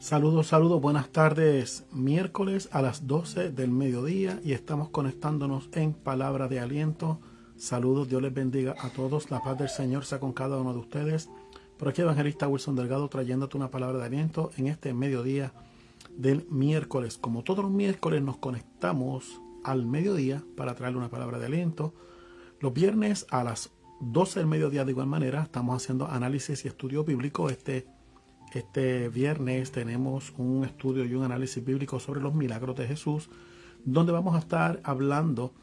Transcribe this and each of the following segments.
Saludos, saludos, buenas tardes. Miércoles a las 12 del mediodía y estamos conectándonos en Palabra de Aliento. Saludos, Dios les bendiga a todos. La paz del Señor sea con cada uno de ustedes. Por aquí Evangelista Wilson Delgado trayéndote una palabra de aliento en este mediodía del miércoles. Como todos los miércoles nos conectamos al mediodía para traerle una palabra de aliento. Los viernes a las 12 del mediodía de igual manera estamos haciendo análisis y estudio bíblico. Este viernes tenemos un estudio y un análisis bíblico sobre los milagros de Jesús, donde vamos a estar hablando,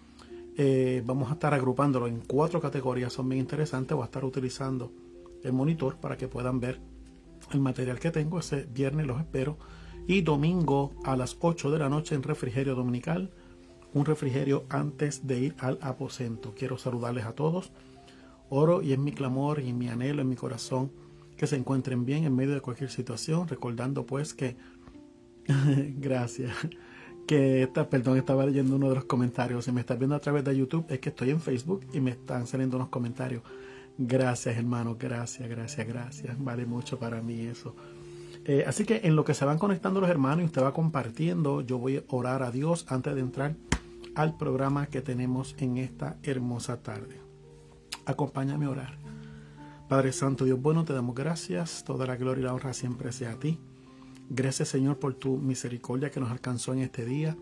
vamos a estar agrupándolo en 4 categorías, son bien interesantes. Voy a estar utilizando el monitor para que puedan ver el material que tengo. Ese viernes los espero. Y domingo a las 8 de la noche en refrigerio dominical, un refrigerio antes de ir al aposento. Quiero saludarles a todos. Oro y es mi clamor y mi anhelo en mi corazón que se encuentren bien en medio de cualquier situación, recordando pues que gracias, que estaba leyendo uno de los comentarios. Si me estás viendo a través de YouTube, es que estoy en Facebook y me están saliendo unos comentarios. Gracias, hermano, gracias, vale mucho para mí eso. Así que en lo que se van conectando los hermanos y usted va compartiendo, yo voy a orar a Dios antes de entrar al programa que tenemos en esta hermosa tarde. Acompáñame a orar. Padre Santo, Dios bueno, te damos gracias. Toda la gloria y la honra siempre sea a ti. Gracias, Señor, por tu misericordia que nos alcanzó en este día.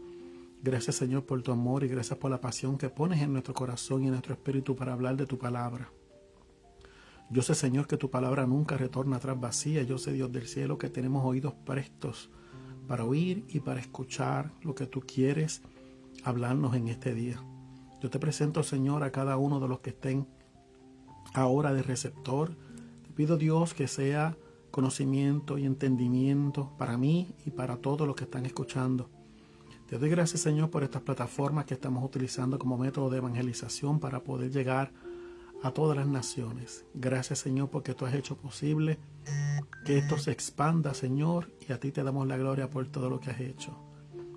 Gracias, Señor, por tu amor y gracias por la pasión que pones en nuestro corazón y en nuestro espíritu para hablar de tu palabra. Yo sé, Señor, que tu palabra nunca retorna atrás vacía. Yo sé, Dios del cielo, que tenemos oídos prestos para oír y para escuchar lo que tú quieres hablarnos en este día. Yo te presento, Señor, a cada uno de los que estén ahora de receptor. Te pido, Dios, que sea conocimiento y entendimiento para mí y para todos los que están escuchando. Te doy gracias, Señor, por estas plataformas que estamos utilizando como método de evangelización para poder llegar a todas las naciones. Gracias, Señor, porque tú has hecho posible que esto se expanda, Señor, y a ti te damos la gloria por todo lo que has hecho.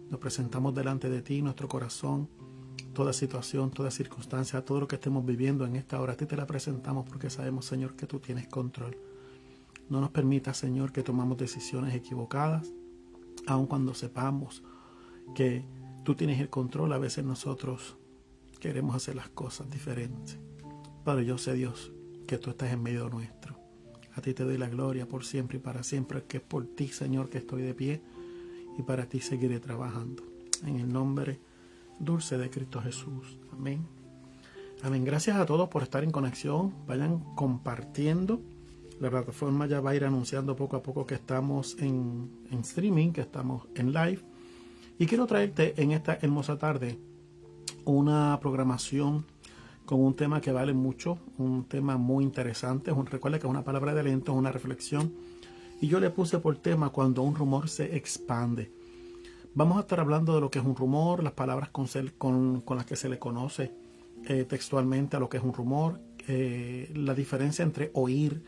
Nos presentamos delante de ti, nuestro corazón, toda situación, toda circunstancia, todo lo que estemos viviendo en esta hora, a ti te la presentamos porque sabemos, Señor, que tú tienes control. No nos permitas, Señor, que tomamos decisiones equivocadas, aun cuando sepamos que tú tienes el control. A veces nosotros queremos hacer las cosas diferentes. Pero yo sé, Dios, que tú estás en medio nuestro. A ti te doy la gloria por siempre y para siempre, que es por ti, Señor, que estoy de pie y para ti seguiré trabajando. En el nombre dulce de Cristo Jesús. Amén. Amén. Gracias a todos por estar en conexión. Vayan compartiendo. La plataforma ya va a ir anunciando poco a poco que estamos en streaming, que estamos en live. Y quiero traerte en esta hermosa tarde una programación con un tema que vale mucho, un tema muy interesante. Recuerda que es una palabra de aliento, es una reflexión. Y yo le puse por tema cuando un rumor se expande. Vamos a estar hablando de lo que es un rumor, las palabras con las que se le conoce textualmente a lo que es un rumor, la diferencia entre oír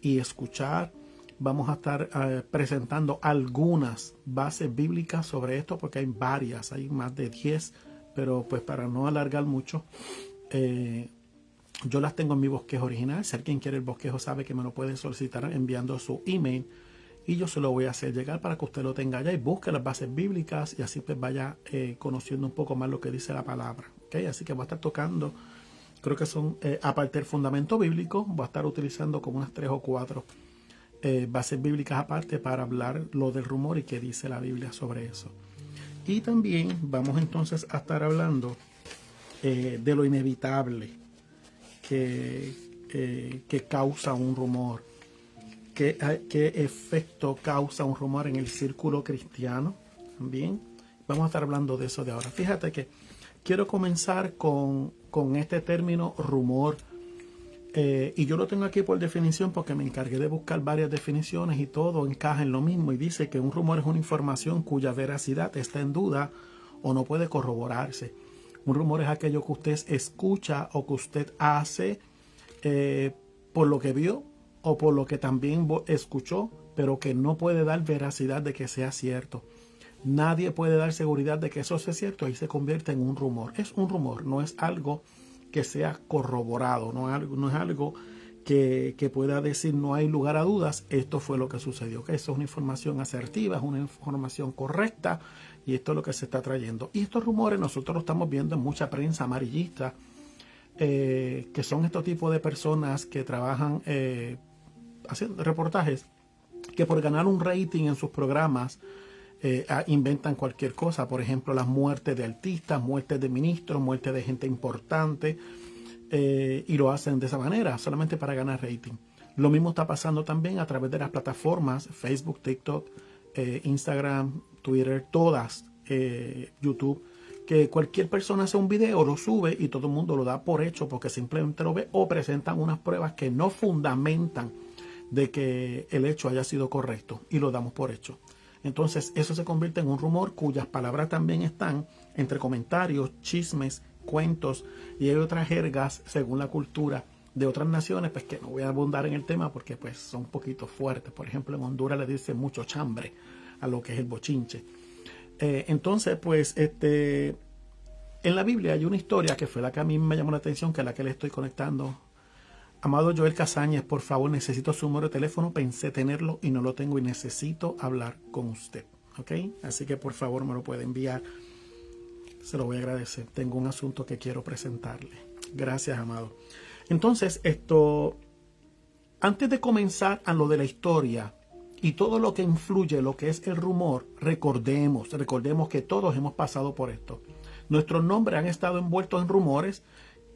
y escuchar. Vamos a estar presentando algunas bases bíblicas sobre esto porque hay varias, hay más de 10, pero pues para no alargar mucho, yo las tengo en mi bosquejo original. Si alguien quiere el bosquejo sabe que me lo puede solicitar enviando su email. Y yo se lo voy a hacer llegar para que usted lo tenga allá y busque las bases bíblicas y así pues vaya conociendo un poco más lo que dice la palabra. ¿Okay? Así que voy a estar tocando, creo que son, aparte del fundamento bíblico, voy a estar utilizando como unas 3 o 4 bases bíblicas aparte para hablar lo del rumor y qué dice la Biblia sobre eso. Y también vamos entonces a estar hablando de lo inevitable que causa un rumor. ¿Qué efecto causa un rumor en el círculo cristiano? También vamos a estar hablando de eso de ahora. Fíjate que quiero comenzar con este término rumor. Y yo lo tengo aquí por definición porque me encargué de buscar varias definiciones y todo encaja en lo mismo. Y dice que un rumor es una información cuya veracidad está en duda o no puede corroborarse. Un rumor es aquello que usted escucha o que usted hace por lo que vio o por lo que también escuchó, pero que no puede dar veracidad de que sea cierto. Nadie puede dar seguridad de que eso sea cierto y se convierte en un rumor. Es un rumor, no es algo que sea corroborado, no es algo que pueda decir no hay lugar a dudas, esto fue lo que sucedió. Que eso es una información asertiva, es una información correcta y esto es lo que se está trayendo. Y estos rumores nosotros lo estamos viendo en mucha prensa amarillista, que son estos tipos de personas que trabajan haciendo reportajes, que por ganar un rating en sus programas inventan cualquier cosa. Por ejemplo, las muertes de artistas, muertes de ministros, muertes de gente importante, y lo hacen de esa manera, solamente para ganar rating. Lo mismo está pasando también a través de las plataformas Facebook, TikTok, Instagram, Twitter, todas, YouTube, que cualquier persona hace un video, lo sube y todo el mundo lo da por hecho porque simplemente lo ve, o presentan unas pruebas que no fundamentan de que el hecho haya sido correcto y lo damos por hecho. Entonces eso se convierte en un rumor cuyas palabras también están entre comentarios, chismes, cuentos, y hay otras jergas según la cultura de otras naciones, pues que no voy a abundar en el tema porque pues son un poquito fuertes. Por ejemplo, en Honduras le dicen mucho chambre a lo que es el bochinche. Entonces pues en la Biblia hay una historia que fue la que a mí me llamó la atención, que es la que le estoy conectando. Amado Joel Casañas, por favor, necesito su número de teléfono. Pensé tenerlo y no lo tengo y necesito hablar con usted. ¿Ok? Así que por favor me lo puede enviar. Se lo voy a agradecer. Tengo un asunto que quiero presentarle. Gracias, amado. Entonces, antes de comenzar a lo de la historia y todo lo que influye, lo que es el rumor, recordemos que todos hemos pasado por esto. Nuestros nombres han estado envueltos en rumores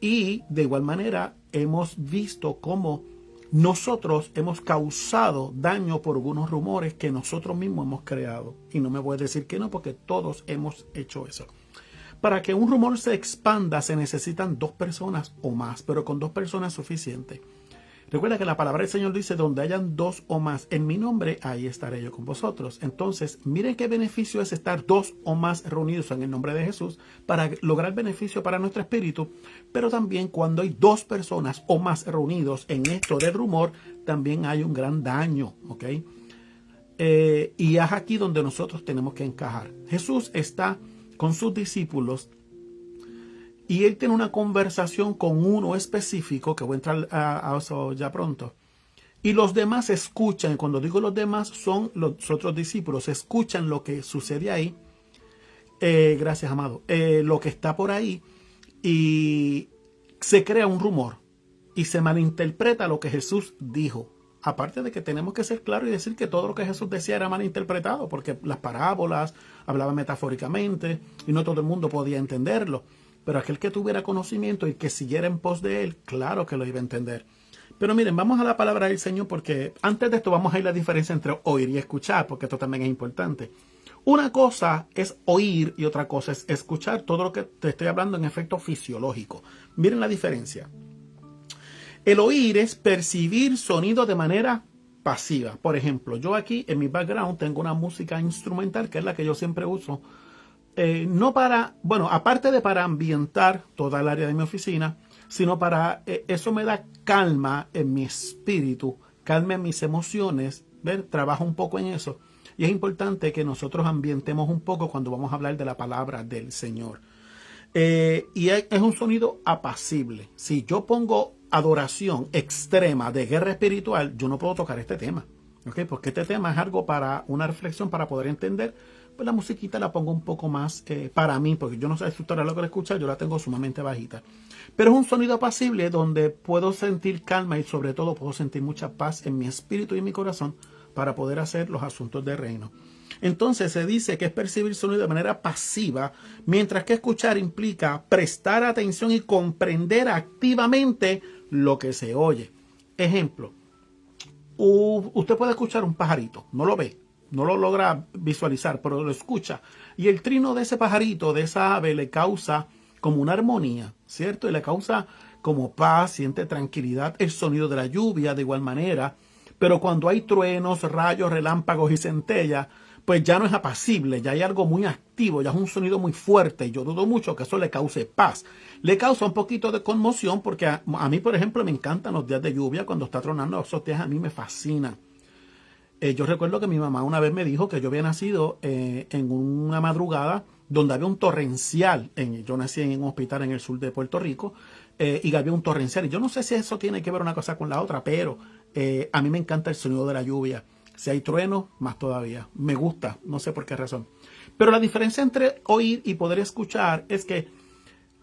y de igual manera hemos visto cómo nosotros hemos causado daño por algunos rumores que nosotros mismos hemos creado. Y no me voy a decir que no, porque todos hemos hecho eso. Para que un rumor se expanda se necesitan 2 personas o más, pero con 2 personas es suficiente. Recuerda que la palabra del Señor dice, donde hayan 2 o más en mi nombre, ahí estaré yo con vosotros. Entonces, miren qué beneficio es estar 2 o más reunidos en el nombre de Jesús para lograr beneficio para nuestro espíritu. Pero también cuando hay 2 personas o más reunidos en esto del rumor, también hay un gran daño, ¿ok? Y es aquí donde nosotros tenemos que encajar. Jesús está con sus discípulos y él tiene una conversación con uno específico, que voy a entrar a eso ya pronto, y los demás escuchan. Cuando digo los demás, son los otros discípulos, escuchan lo que sucede ahí. Gracias, amado. Lo que está por ahí, y se crea un rumor y se malinterpreta lo que Jesús dijo. Aparte de que tenemos que ser claros y decir que todo lo que Jesús decía era malinterpretado, porque las parábolas hablaban metafóricamente y no todo el mundo podía entenderlo. Pero aquel que tuviera conocimiento y que siguiera en pos de él, claro que lo iba a entender. Pero miren, vamos a la palabra del Señor, porque antes de esto vamos a ir a la diferencia entre oír y escuchar, porque esto también es importante. Una cosa es oír y otra cosa es escuchar. Todo lo que te estoy hablando en efecto fisiológico. Miren la diferencia. El oír es percibir sonido de manera pasiva. Por ejemplo, yo aquí en mi background tengo una música instrumental, que es la que yo siempre uso. No para, bueno, aparte de para ambientar toda el área de mi oficina, sino para, eso me da calma en mi espíritu, calma en mis emociones, ¿ver? Trabajo un poco en eso. Y es importante que nosotros ambientemos un poco cuando vamos a hablar de la palabra del Señor. Y es un sonido apacible. Si yo pongo adoración extrema de guerra espiritual, yo no puedo tocar este tema, ¿ok? Porque este tema es algo para una reflexión, para poder entender. Pues la musiquita la pongo un poco más para mí, porque yo no sé si usted lo que escucha, yo la tengo sumamente bajita. Pero es un sonido apacible donde puedo sentir calma y sobre todo puedo sentir mucha paz en mi espíritu y en mi corazón para poder hacer los asuntos del reino. Entonces se dice que es percibir sonido de manera pasiva, mientras que escuchar implica prestar atención y comprender activamente lo que se oye. Ejemplo, usted puede escuchar un pajarito, no lo ve, no lo logra visualizar, pero lo escucha. Y el trino de ese pajarito, de esa ave, le causa como una armonía, ¿cierto? Y le causa como paz, siente tranquilidad. El sonido de la lluvia, de igual manera. Pero cuando hay truenos, rayos, relámpagos y centellas, pues ya no es apacible, ya hay algo muy activo, ya es un sonido muy fuerte. Y yo dudo mucho que eso le cause paz. Le causa un poquito de conmoción, porque a mí, por ejemplo, me encantan los días de lluvia. Cuando está tronando, esos días a mí me fascinan. Yo recuerdo que mi mamá una vez me dijo que yo había nacido en una madrugada donde había un torrencial. Yo nací en un hospital en el sur de Puerto Rico, y había un torrencial. Y yo no sé si eso tiene que ver una cosa con la otra, pero a mí me encanta el sonido de la lluvia. Si hay trueno, más todavía. Me gusta, no sé por qué razón. Pero la diferencia entre oír y poder escuchar es que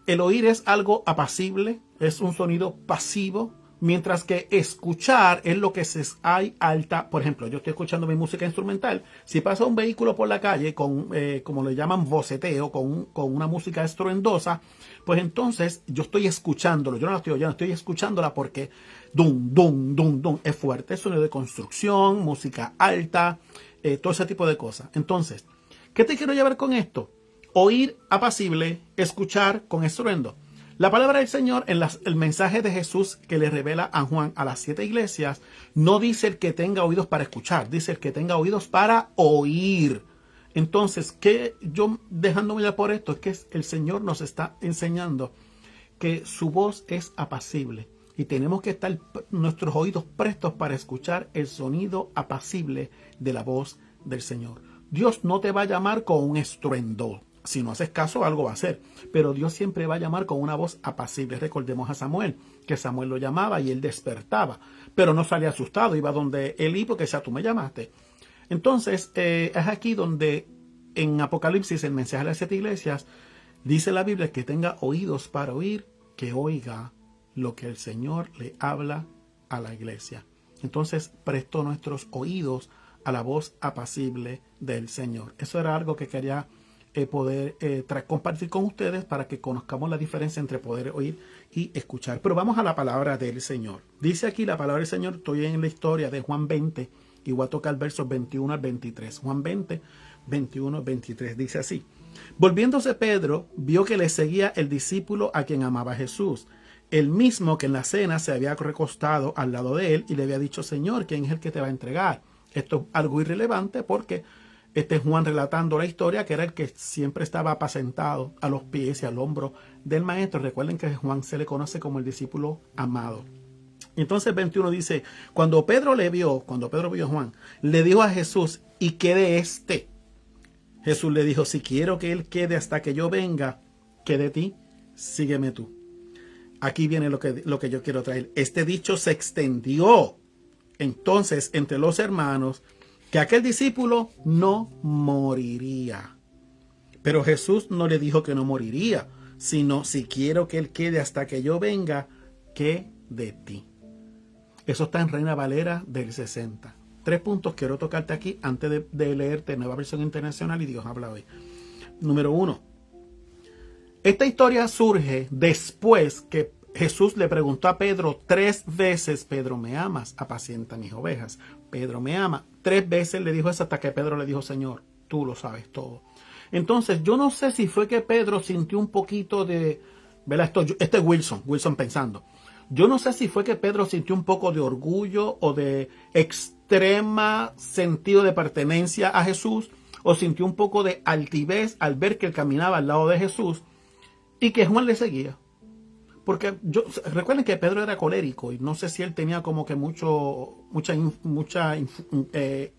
el oír es algo apacible, es un sonido pasivo, mientras que escuchar es lo que hay alta. Por ejemplo, yo estoy escuchando mi música instrumental. Si pasa un vehículo por la calle con, como le llaman, voceteo, con una música estruendosa, pues entonces yo estoy escuchándolo. Yo no la estoy oyendo, estoy escuchándola porque dum, dum, dum, dum, es fuerte. Es sonido de construcción, música alta, todo ese tipo de cosas. Entonces, ¿qué te quiero llevar con esto? Oír apacible, escuchar con estruendo. La palabra del Señor en el mensaje de Jesús que le revela a Juan a las 7 iglesias, no dice el que tenga oídos para escuchar, dice el que tenga oídos para oír. Entonces, ¿qué yo dejándome ya por esto? Es que el Señor nos está enseñando que su voz es apacible y tenemos que estar nuestros oídos prestos para escuchar el sonido apacible de la voz del Señor. Dios no te va a llamar con un estruendo. Si no haces caso, algo va a hacer. Pero Dios siempre va a llamar con una voz apacible. Recordemos a Samuel, que Samuel lo llamaba y él despertaba. Pero no salía asustado, iba donde Elí porque ya tú me llamaste. Entonces, es aquí donde en Apocalipsis, el mensaje de las 7 iglesias, dice la Biblia que tenga oídos para oír, que oiga lo que el Señor le habla a la iglesia. Entonces, presto nuestros oídos a la voz apacible del Señor. Eso era algo que quería poder compartir con ustedes para que conozcamos la diferencia entre poder oír y escuchar. Pero vamos a la palabra del Señor. Dice aquí la palabra del Señor, estoy en la historia de Juan 20 y voy a tocar versos 21 al 23. Juan 20, 21 al 23 dice así: volviéndose Pedro, vio que le seguía el discípulo a quien amaba Jesús, el mismo que en la cena se había recostado al lado de él y le había dicho: Señor, ¿quién es el que te va a entregar? Esto es algo irrelevante porque este es Juan relatando la historia, que era el que siempre estaba apacentado a los pies y al hombro del maestro. Recuerden que a Juan se le conoce como el discípulo amado. Entonces 21 dice: cuando Pedro vio a Juan, le dijo a Jesús: ¿y qué de este? Jesús le dijo: si quiero que él quede hasta que yo venga, ¿qué de ti? Sígueme tú. Aquí viene lo que yo quiero traer. Este dicho se extendió entonces entre los hermanos, que aquel discípulo no moriría. Pero Jesús no le dijo que no moriría, sino: si quiero que él quede hasta que yo venga, ¿qué de ti? Eso está en Reina Valera del 60. 3 puntos quiero tocarte aquí antes de leerte Nueva Versión Internacional y Dios habla hoy. Número 1. Esta historia surge después que Jesús le preguntó a Pedro 3 veces: Pedro, ¿me amas? Apacienta mis ovejas. Pedro, ¿me ama? 3 veces le dijo eso hasta que Pedro le dijo: Señor, tú lo sabes todo. Entonces, yo no sé si fue que Pedro sintió un poquito de... ¿verdad? Este es Wilson pensando. Yo no sé si fue que Pedro sintió un poco de orgullo o de extrema sentido de pertenencia a Jesús, o sintió un poco de altivez al ver que él caminaba al lado de Jesús y que Juan le seguía. Porque recuerden que Pedro era colérico y no sé si él tenía como que mucha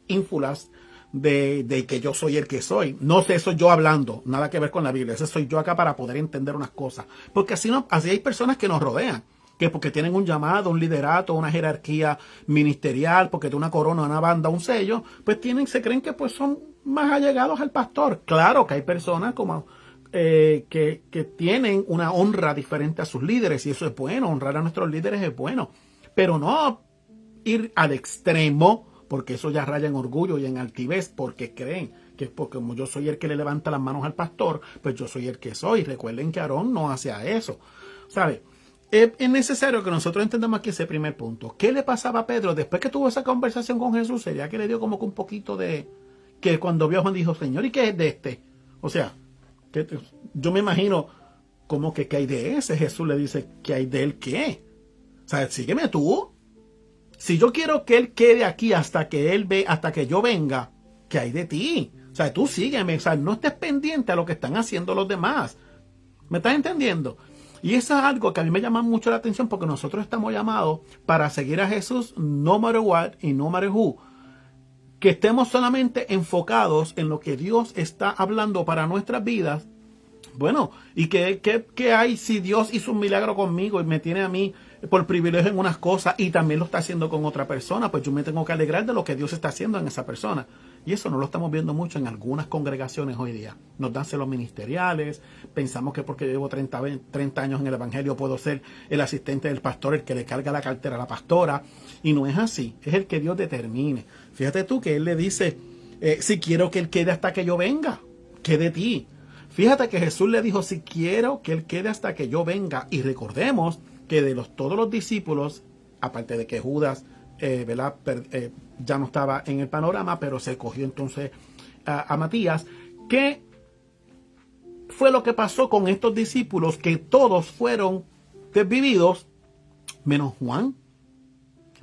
ínfulas de que yo soy el que soy. No sé, eso yo hablando, nada que ver con la Biblia. Ese soy yo acá para poder entender unas cosas. Porque así hay personas que nos rodean, que porque tienen un llamado, un liderato, una jerarquía ministerial, porque tienen una corona, una banda, un sello, pues se creen que pues son más allegados al pastor. Claro que hay personas como... que tienen una honra diferente a sus líderes, y eso es bueno. Honrar a nuestros líderes es bueno, pero no ir al extremo, porque eso ya raya en orgullo y en altivez, porque creen que porque como yo soy el que le levanta las manos al pastor, pues yo soy el que soy. Recuerden que Aarón no hacía eso, ¿sabe? Es necesario que nosotros entendamos aquí ese primer punto. ¿Qué le pasaba a Pedro después que tuvo esa conversación con Jesús? Sería que le dio como que un poquito de... que cuando vio a Juan dijo: Señor, ¿y qué es de este? O sea, que yo me imagino como que ¿qué hay de ese? Jesús le dice: ¿qué hay de él qué? O sea, sígueme tú. Si yo quiero que él quede aquí hasta que yo venga, ¿qué hay de ti? O sea, tú sígueme. O sea, no estés pendiente a lo que están haciendo los demás. ¿Me estás entendiendo? Y eso es algo que a mí me llama mucho la atención, porque nosotros estamos llamados para seguir a Jesús no matter what y no matter who. Que estemos solamente enfocados en lo que Dios está hablando para nuestras vidas Bueno, ¿y qué hay si Dios hizo un milagro conmigo y me tiene a mí por privilegio en unas cosas y también lo está haciendo con otra persona? Pues yo me tengo que alegrar de lo que Dios está haciendo en esa persona. Y eso no lo estamos viendo mucho en algunas congregaciones hoy día. Nos dan celos ministeriales, pensamos que porque llevo 30 años en el Evangelio puedo ser el asistente del pastor, el que le carga la cartera a la pastora. Y no es así, es el que Dios determine. Fíjate tú que Él le dice, si quiero que Él quede hasta que yo venga, ¿qué de ti? Fíjate que Jesús le dijo, si quiero que Él quede hasta que yo venga. Y recordemos que de todos los discípulos, aparte de que Judas ¿verdad? Ya no estaba en el panorama, pero se cogió entonces a Matías. ¿Qué fue lo que pasó con estos discípulos? Que todos fueron desvividos, menos Juan.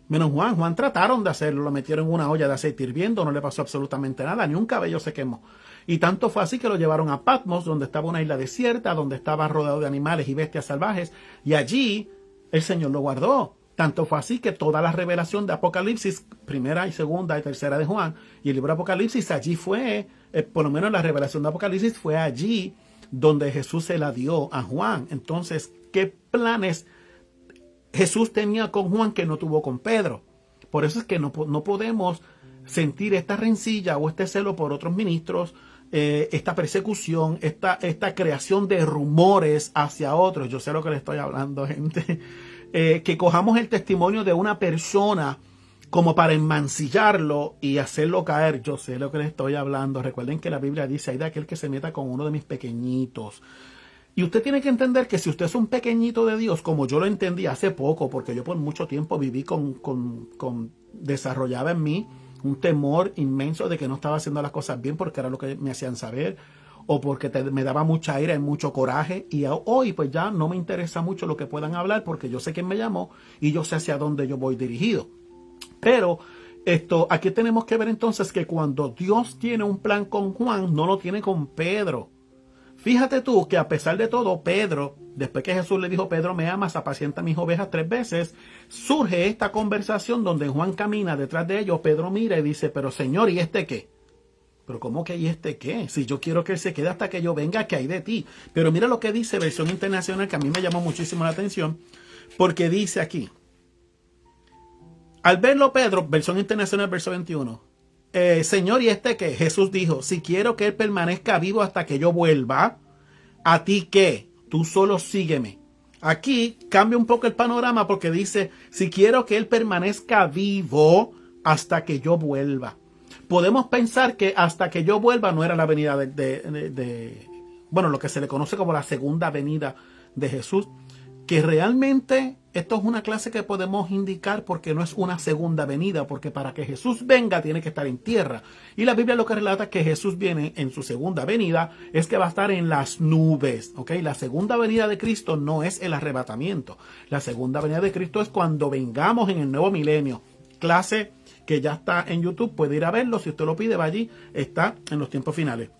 Menos Juan. Juan trataron de hacerlo, lo metieron en una olla de aceite hirviendo, no le pasó absolutamente nada, ni un cabello se quemó. Y tanto fue así que lo llevaron a Patmos, donde estaba una isla desierta, donde estaba rodeado de animales y bestias salvajes, y allí el Señor lo guardó. Tanto fue así que toda la revelación de Apocalipsis, primera y segunda y tercera de Juan, y el libro de Apocalipsis, allí fue, por lo menos la revelación de Apocalipsis fue allí donde Jesús se la dio a Juan. Entonces, ¿qué planes Jesús tenía con Juan que no tuvo con Pedro? Por eso es que no podemos sentir esta rencilla o este celo por otros ministros, esta persecución, esta creación de rumores hacia otros. Yo sé lo que le estoy hablando, gente. Que cojamos el testimonio de una persona como para enmancillarlo y hacerlo caer. Yo sé lo que les estoy hablando. Recuerden que la Biblia dice, hay de aquel que se meta con uno de mis pequeñitos. Y usted tiene que entender que si usted es un pequeñito de Dios, como yo lo entendí hace poco, porque yo por mucho tiempo viví desarrollaba en mí un temor inmenso de que no estaba haciendo las cosas bien porque era lo que me hacían saber, o porque me daba mucha ira y mucho coraje, y hoy pues ya no me interesa mucho lo que puedan hablar porque yo sé quién me llamó y yo sé hacia dónde yo voy dirigido. Pero aquí tenemos que ver entonces que cuando Dios tiene un plan con Juan, no lo tiene con Pedro. Fíjate tú que a pesar de todo, Pedro, después que Jesús le dijo, Pedro, me amas, apacienta mis ovejas 3 veces, surge esta conversación donde Juan camina detrás de ellos, Pedro mira y dice, pero Señor, ¿y este qué? Pero ¿cómo que y este qué? Si yo quiero que él se quede hasta que yo venga, ¿qué hay de ti? Pero mira lo que dice versión internacional, que a mí me llamó muchísimo la atención, porque dice aquí, al verlo Pedro, versión internacional, verso 21, Señor, ¿y este qué? Jesús dijo, si quiero que él permanezca vivo hasta que yo vuelva, ¿a ti qué? Tú solo sígueme. Aquí cambia un poco el panorama porque dice, si quiero que él permanezca vivo hasta que yo vuelva. Podemos pensar que hasta que yo vuelva no era la venida bueno, lo que se le conoce como la segunda venida de Jesús, que realmente esto es una clase que podemos indicar porque no es una segunda venida, porque para que Jesús venga tiene que estar en tierra. Y la Biblia lo que relata es que Jesús viene en su segunda venida, es que va a estar en las nubes, ¿ok? La segunda venida de Cristo no es el arrebatamiento. La segunda venida de Cristo es cuando vengamos en el nuevo milenio. Clase que ya está en YouTube, puede ir a verlo, si usted lo pide, va allí, está en los tiempos finales.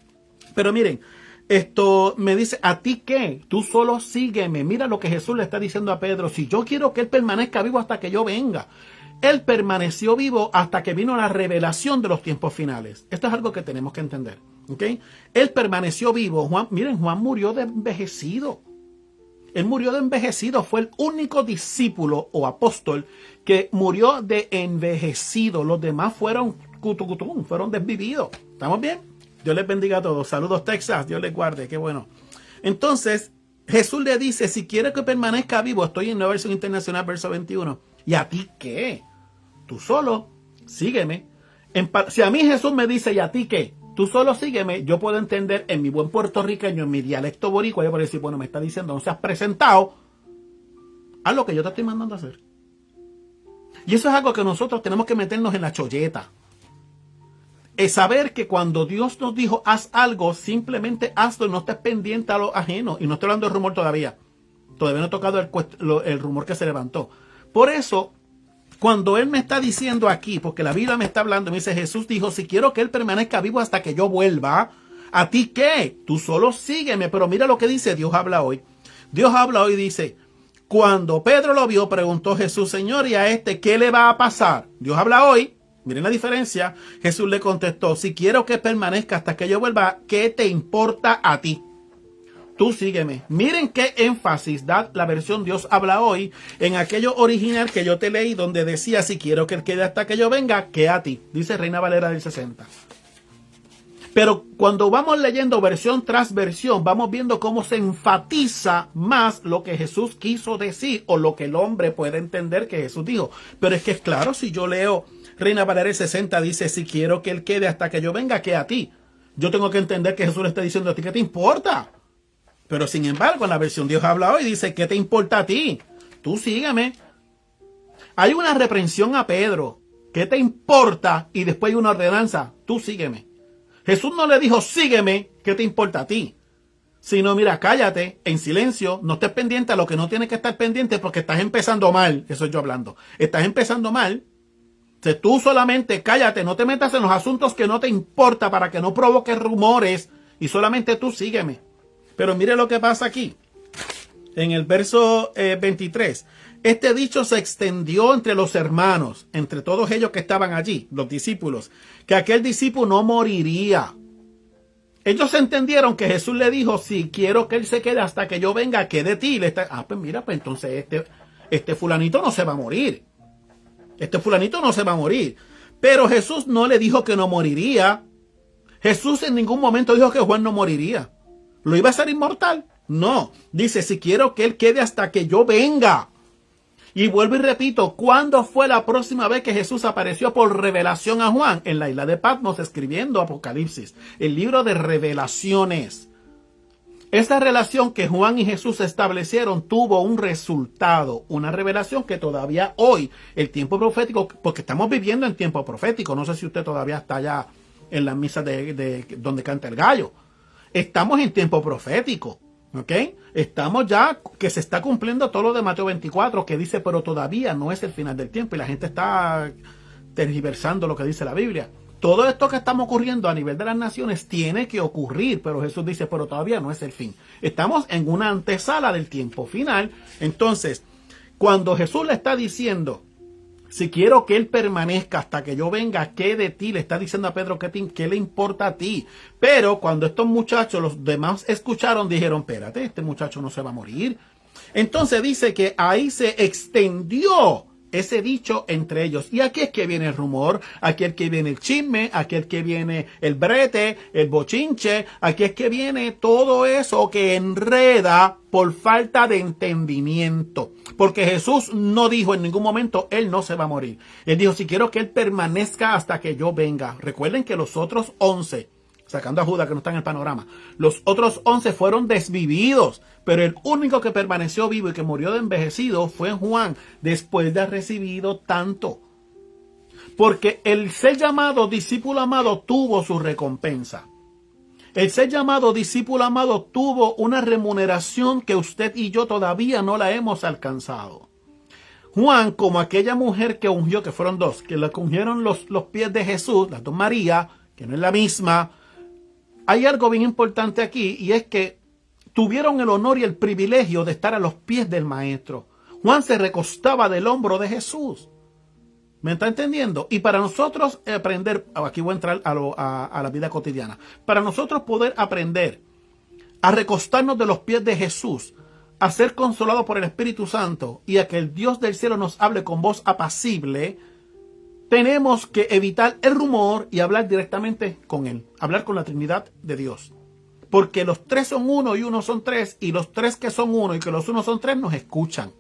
Pero miren, esto me dice, ¿a ti qué? Tú solo sígueme. Mira lo que Jesús le está diciendo a Pedro, si yo quiero que él permanezca vivo hasta que yo venga. Él permaneció vivo hasta que vino la revelación de los tiempos finales. Esto es algo que tenemos que entender, ¿ok? Él permaneció vivo. Juan murió de envejecido. Él murió de envejecido, fue el único discípulo o apóstol que murió de envejecido. Los demás fueron fueron desvividos. ¿Estamos bien? Dios les bendiga a todos. Saludos Texas, Dios les guarde, qué bueno. Entonces, Jesús le dice, si quiere que permanezca vivo, estoy en la versión internacional, verso 21. ¿Y a ti qué? Tú solo, sígueme. Si a mí Jesús me dice, ¿y a ti qué? Tú solo sígueme, yo puedo entender en mi buen puertorriqueño, en mi dialecto boricua, yo puedo decir, bueno, me está diciendo, no seas presentado, haz lo que yo te estoy mandando a hacer. Y eso es algo que nosotros tenemos que meternos en la cholleta. Es saber que cuando Dios nos dijo, haz algo, simplemente hazlo y no estés pendiente a lo ajeno. Y no estoy hablando del rumor todavía. Todavía no he tocado el rumor que se levantó. Por eso, cuando Él me está diciendo aquí, porque la Biblia me está hablando, me dice, Jesús dijo, si quiero que Él permanezca vivo hasta que yo vuelva, ¿a ti qué? Tú solo sígueme. Pero mira lo que dice, Dios habla hoy. Dios habla hoy y dice, cuando Pedro lo vio, preguntó Jesús, Señor, ¿y a este qué le va a pasar? Dios habla hoy. Miren la diferencia. Jesús le contestó, si quiero que permanezca hasta que yo vuelva, ¿qué te importa a ti? tú sígueme. Miren qué énfasis da la versión Dios habla hoy en aquello original que yo te leí donde decía, si quiero que él quede hasta que yo venga, que a ti. Dice Reina Valera del 60. Pero cuando vamos leyendo versión tras versión, vamos viendo cómo se enfatiza más lo que Jesús quiso decir o lo que el hombre puede entender que Jesús dijo. Pero es que es claro, si yo leo Reina Valera del 60, dice, si quiero que él quede hasta que yo venga, que a ti. Yo tengo que entender que Jesús le está diciendo a ti, ¿qué te importa? Pero sin embargo, en la versión Dios habla hoy, dice, ¿qué te importa a ti? Tú sígueme. Hay una reprensión a Pedro. ¿Qué te importa? Y después hay una ordenanza. Tú sígueme. Jesús no le dijo, sígueme, ¿qué te importa a ti? Sino, mira, cállate, en silencio, no estés pendiente a lo que no tienes que estar pendiente porque estás empezando mal. Eso estoy yo hablando. Estás empezando mal. Si tú solamente cállate, no te metas en los asuntos que no te importa para que no provoques rumores y solamente tú sígueme. Pero mire lo que pasa aquí. En el verso 23. Este dicho se extendió entre los hermanos, entre todos ellos que estaban allí, los discípulos, que aquel discípulo no moriría. Ellos entendieron que Jesús le dijo, si quiero que él se quede hasta que yo venga, que de ti. Pues mira, pues entonces este fulanito no se va a morir. Este fulanito no se va a morir. Pero Jesús no le dijo que no moriría. Jesús en ningún momento dijo que Juan no moriría. ¿Lo iba a ser inmortal? No. Dice, si quiero que él quede hasta que yo venga. Y vuelvo y repito, ¿cuándo fue la próxima vez que Jesús apareció por revelación a Juan? En la isla de Patmos, escribiendo Apocalipsis, el libro de revelaciones. Esta relación que Juan y Jesús establecieron tuvo un resultado, una revelación que todavía hoy, el tiempo profético, porque estamos viviendo en tiempo profético, no sé si usted todavía está allá en la misa de donde canta el gallo. Estamos en tiempo profético, ¿ok? Estamos ya que se está cumpliendo todo lo de Mateo 24, que dice, pero todavía no es el final del tiempo y la gente está tergiversando lo que dice la Biblia. Todo esto que estamos ocurriendo a nivel de las naciones tiene que ocurrir, pero Jesús dice, pero todavía no es el fin. Estamos en una antesala del tiempo final. Entonces, cuando Jesús le está diciendo, si quiero que él permanezca hasta que yo venga, ¿qué de ti? Le está diciendo a Pedro, ¿qué le importa a ti? Pero cuando estos muchachos, los demás escucharon, dijeron, espérate, este muchacho no se va a morir. Entonces dice que ahí se extendió ese dicho entre ellos. Y aquí es que viene el rumor, aquí es que viene el chisme, aquí es que viene el brete, el bochinche, aquí es que viene todo eso que enreda por falta de entendimiento. Porque Jesús no dijo en ningún momento, él no se va a morir. Él dijo, si quiero que él permanezca hasta que yo venga. Recuerden que los otros 11, sacando a Judas que no está en el panorama, los otros 11 fueron desvividos, pero el único que permaneció vivo y que murió de envejecido fue Juan, después de haber recibido tanto. Porque el ser llamado discípulo amado tuvo su recompensa. El ser llamado discípulo amado tuvo una remuneración que usted y yo todavía no la hemos alcanzado. Juan, como aquella mujer que ungió, que fueron dos, que le ungieron los pies de Jesús, las dos María, que no es la misma. Hay algo bien importante aquí y es que tuvieron el honor y el privilegio de estar a los pies del maestro. Juan se recostaba del hombro de Jesús. ¿Me está entendiendo? Y para nosotros aprender, aquí voy a entrar a la vida cotidiana, para nosotros poder aprender a recostarnos de los pies de Jesús, a ser consolados por el Espíritu Santo y a que el Dios del cielo nos hable con voz apacible, tenemos que evitar el rumor y hablar directamente con Él, hablar con la Trinidad de Dios. Porque los tres son uno y uno son tres, y los tres que son uno y que los uno son tres nos escuchan.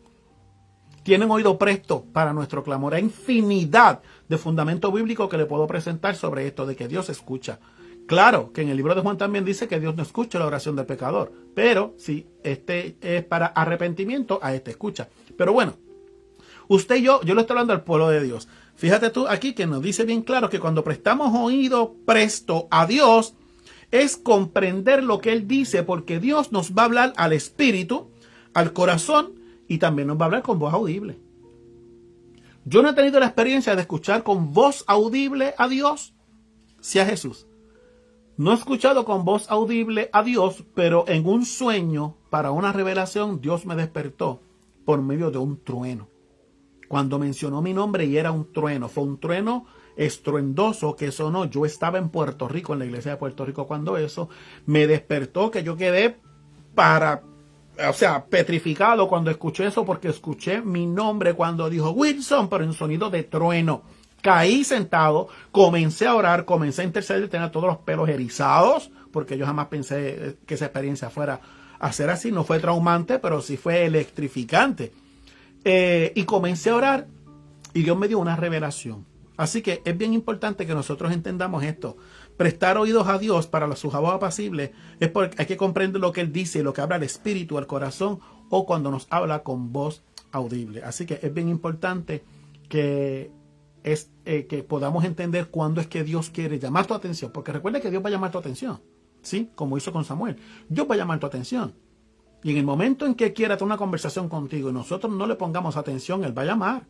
Tienen oído presto para nuestro clamor. Hay infinidad de fundamento bíblico que le puedo presentar sobre esto de que Dios escucha. Claro que en el libro de Juan también dice que Dios no escucha la oración del pecador, pero si este es para arrepentimiento, a este escucha. Pero bueno, usted y yo le estoy hablando al pueblo de Dios. Fíjate tú aquí que nos dice bien claro que cuando prestamos oído presto a Dios, es comprender lo que Él dice, porque Dios nos va a hablar al espíritu, al corazón, y también nos va a hablar con voz audible. Yo no he tenido la experiencia de escuchar con voz audible a Dios, sí a Jesús. No he escuchado con voz audible a Dios, pero en un sueño, para una revelación, Dios me despertó por medio de un trueno. Cuando mencionó mi nombre y era un trueno, fue un trueno estruendoso que sonó. Yo estaba en Puerto Rico, en la iglesia de Puerto Rico, cuando eso me despertó, que yo quedé petrificado cuando escuché eso, porque escuché mi nombre cuando dijo Wilson, pero en sonido de trueno. Caí sentado, comencé a orar, comencé a interceder, tenía todos los pelos erizados, porque yo jamás pensé que esa experiencia fuera a ser así. No fue traumante, pero sí fue electrificante. Y comencé a orar y Dios me dio una revelación. Así que es bien importante que nosotros entendamos esto. Prestar oídos a Dios para su voz apacible es porque hay que comprender lo que Él dice, lo que habla al espíritu, al corazón, o cuando nos habla con voz audible. Así que es bien importante que podamos entender cuándo es que Dios quiere llamar tu atención. Porque recuerda que Dios va a llamar tu atención, ¿sí? Como hizo con Samuel. Dios va a llamar tu atención. Y en el momento en que quiera tener una conversación contigo y nosotros no le pongamos atención, Él va a llamar.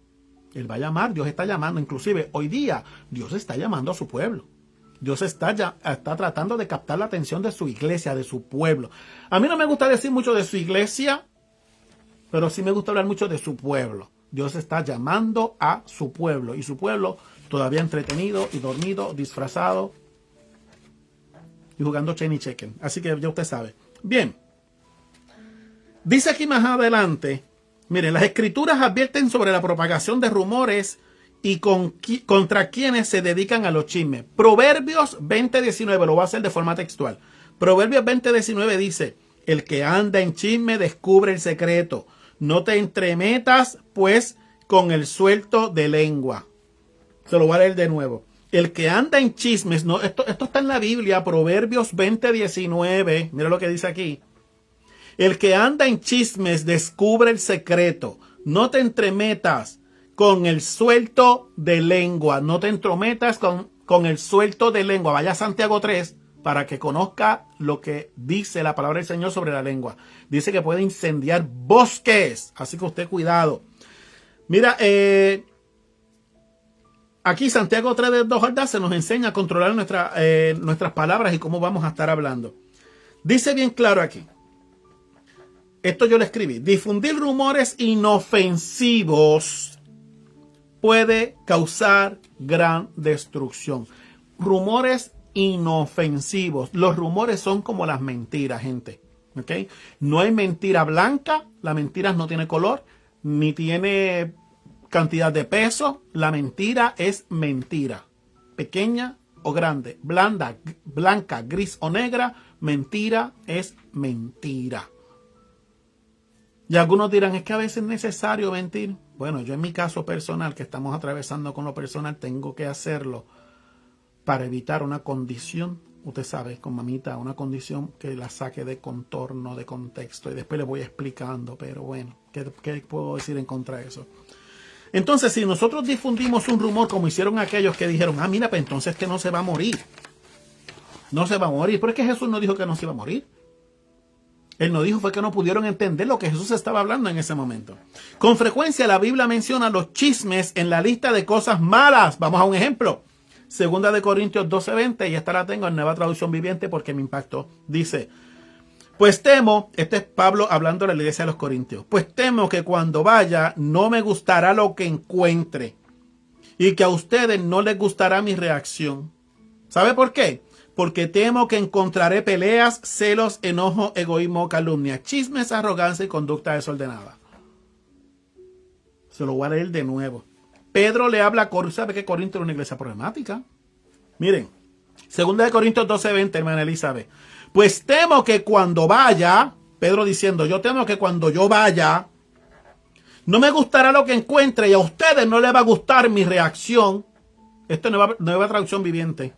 Él va a llamar, Dios está llamando. Inclusive hoy día Dios está llamando a su pueblo. Dios está tratando de captar la atención de su iglesia, de su pueblo. A mí no me gusta decir mucho de su iglesia, pero sí me gusta hablar mucho de su pueblo. Dios está llamando a su pueblo. Y su pueblo todavía entretenido y dormido, disfrazado y jugando Cheney Chicken. Así que ya usted sabe. Bien. Dice aquí más adelante, miren, las escrituras advierten sobre la propagación de rumores y contra quienes se dedican a los chismes. Proverbios 20:19, lo voy a hacer de forma textual. Proverbios 20:19 dice, el que anda en chisme descubre el secreto. No te entremetas, pues, con el suelto de lengua. Se lo voy a leer de nuevo. El que anda en chismes, no, esto está en la Biblia, Proverbios 20:19, mira lo que dice aquí. El que anda en chismes descubre el secreto. No te entremetas con el suelto de lengua. No te entrometas con el suelto de lengua. Vaya a Santiago 3 para que conozca lo que dice la palabra del Señor sobre la lengua. Dice que puede incendiar bosques. Así que usted cuidado. Mira, aquí Santiago 3 de 2 al 12 nos enseña a controlar nuestras palabras y cómo vamos a estar hablando. Dice bien claro aquí. Esto yo lo escribí. Difundir rumores inofensivos puede causar gran destrucción. Rumores inofensivos. Los rumores son como las mentiras, gente. ¿Ok? No hay mentira blanca. La mentira no tiene color, ni tiene cantidad de peso. La mentira es mentira. Pequeña o grande. Blanca, gris o negra. Mentira es mentira. Y algunos dirán, es que a veces es necesario mentir. Bueno, yo en mi caso personal, que estamos atravesando con lo personal, tengo que hacerlo para evitar una condición, usted sabe, con mamita, una condición que la saque de contorno, de contexto, y después le voy explicando, pero bueno, ¿qué puedo decir en contra de eso? Entonces, si nosotros difundimos un rumor como hicieron aquellos que dijeron, mira, pues entonces que no se va a morir. No se va a morir, pero es que Jesús no dijo que no se iba a morir. Él no dijo fue que no pudieron entender lo que Jesús estaba hablando en ese momento. Con frecuencia la Biblia menciona los chismes en la lista de cosas malas. Vamos a un ejemplo. Segunda de Corintios 12:20, y esta la tengo en Nueva Traducción Viviente porque me impactó. Dice, pues temo, este es Pablo hablando de la iglesia de los Corintios, pues temo que cuando vaya no me gustará lo que encuentre y que a ustedes no les gustará mi reacción. ¿Sabe por qué? Porque temo que encontraré peleas, celos, enojo, egoísmo, calumnia, chismes, arrogancia y conducta desordenada. Se lo voy a leer de nuevo. Pedro le habla a Corinto. ¿Sabe que Corinto es una iglesia problemática? Miren, 2 de Corintios 12:20, hermana Elizabeth. Pues temo que cuando vaya, Pedro diciendo, yo temo que cuando yo vaya, no me gustará lo que encuentre y a ustedes no les va a gustar mi reacción. Esto es nueva traducción viviente.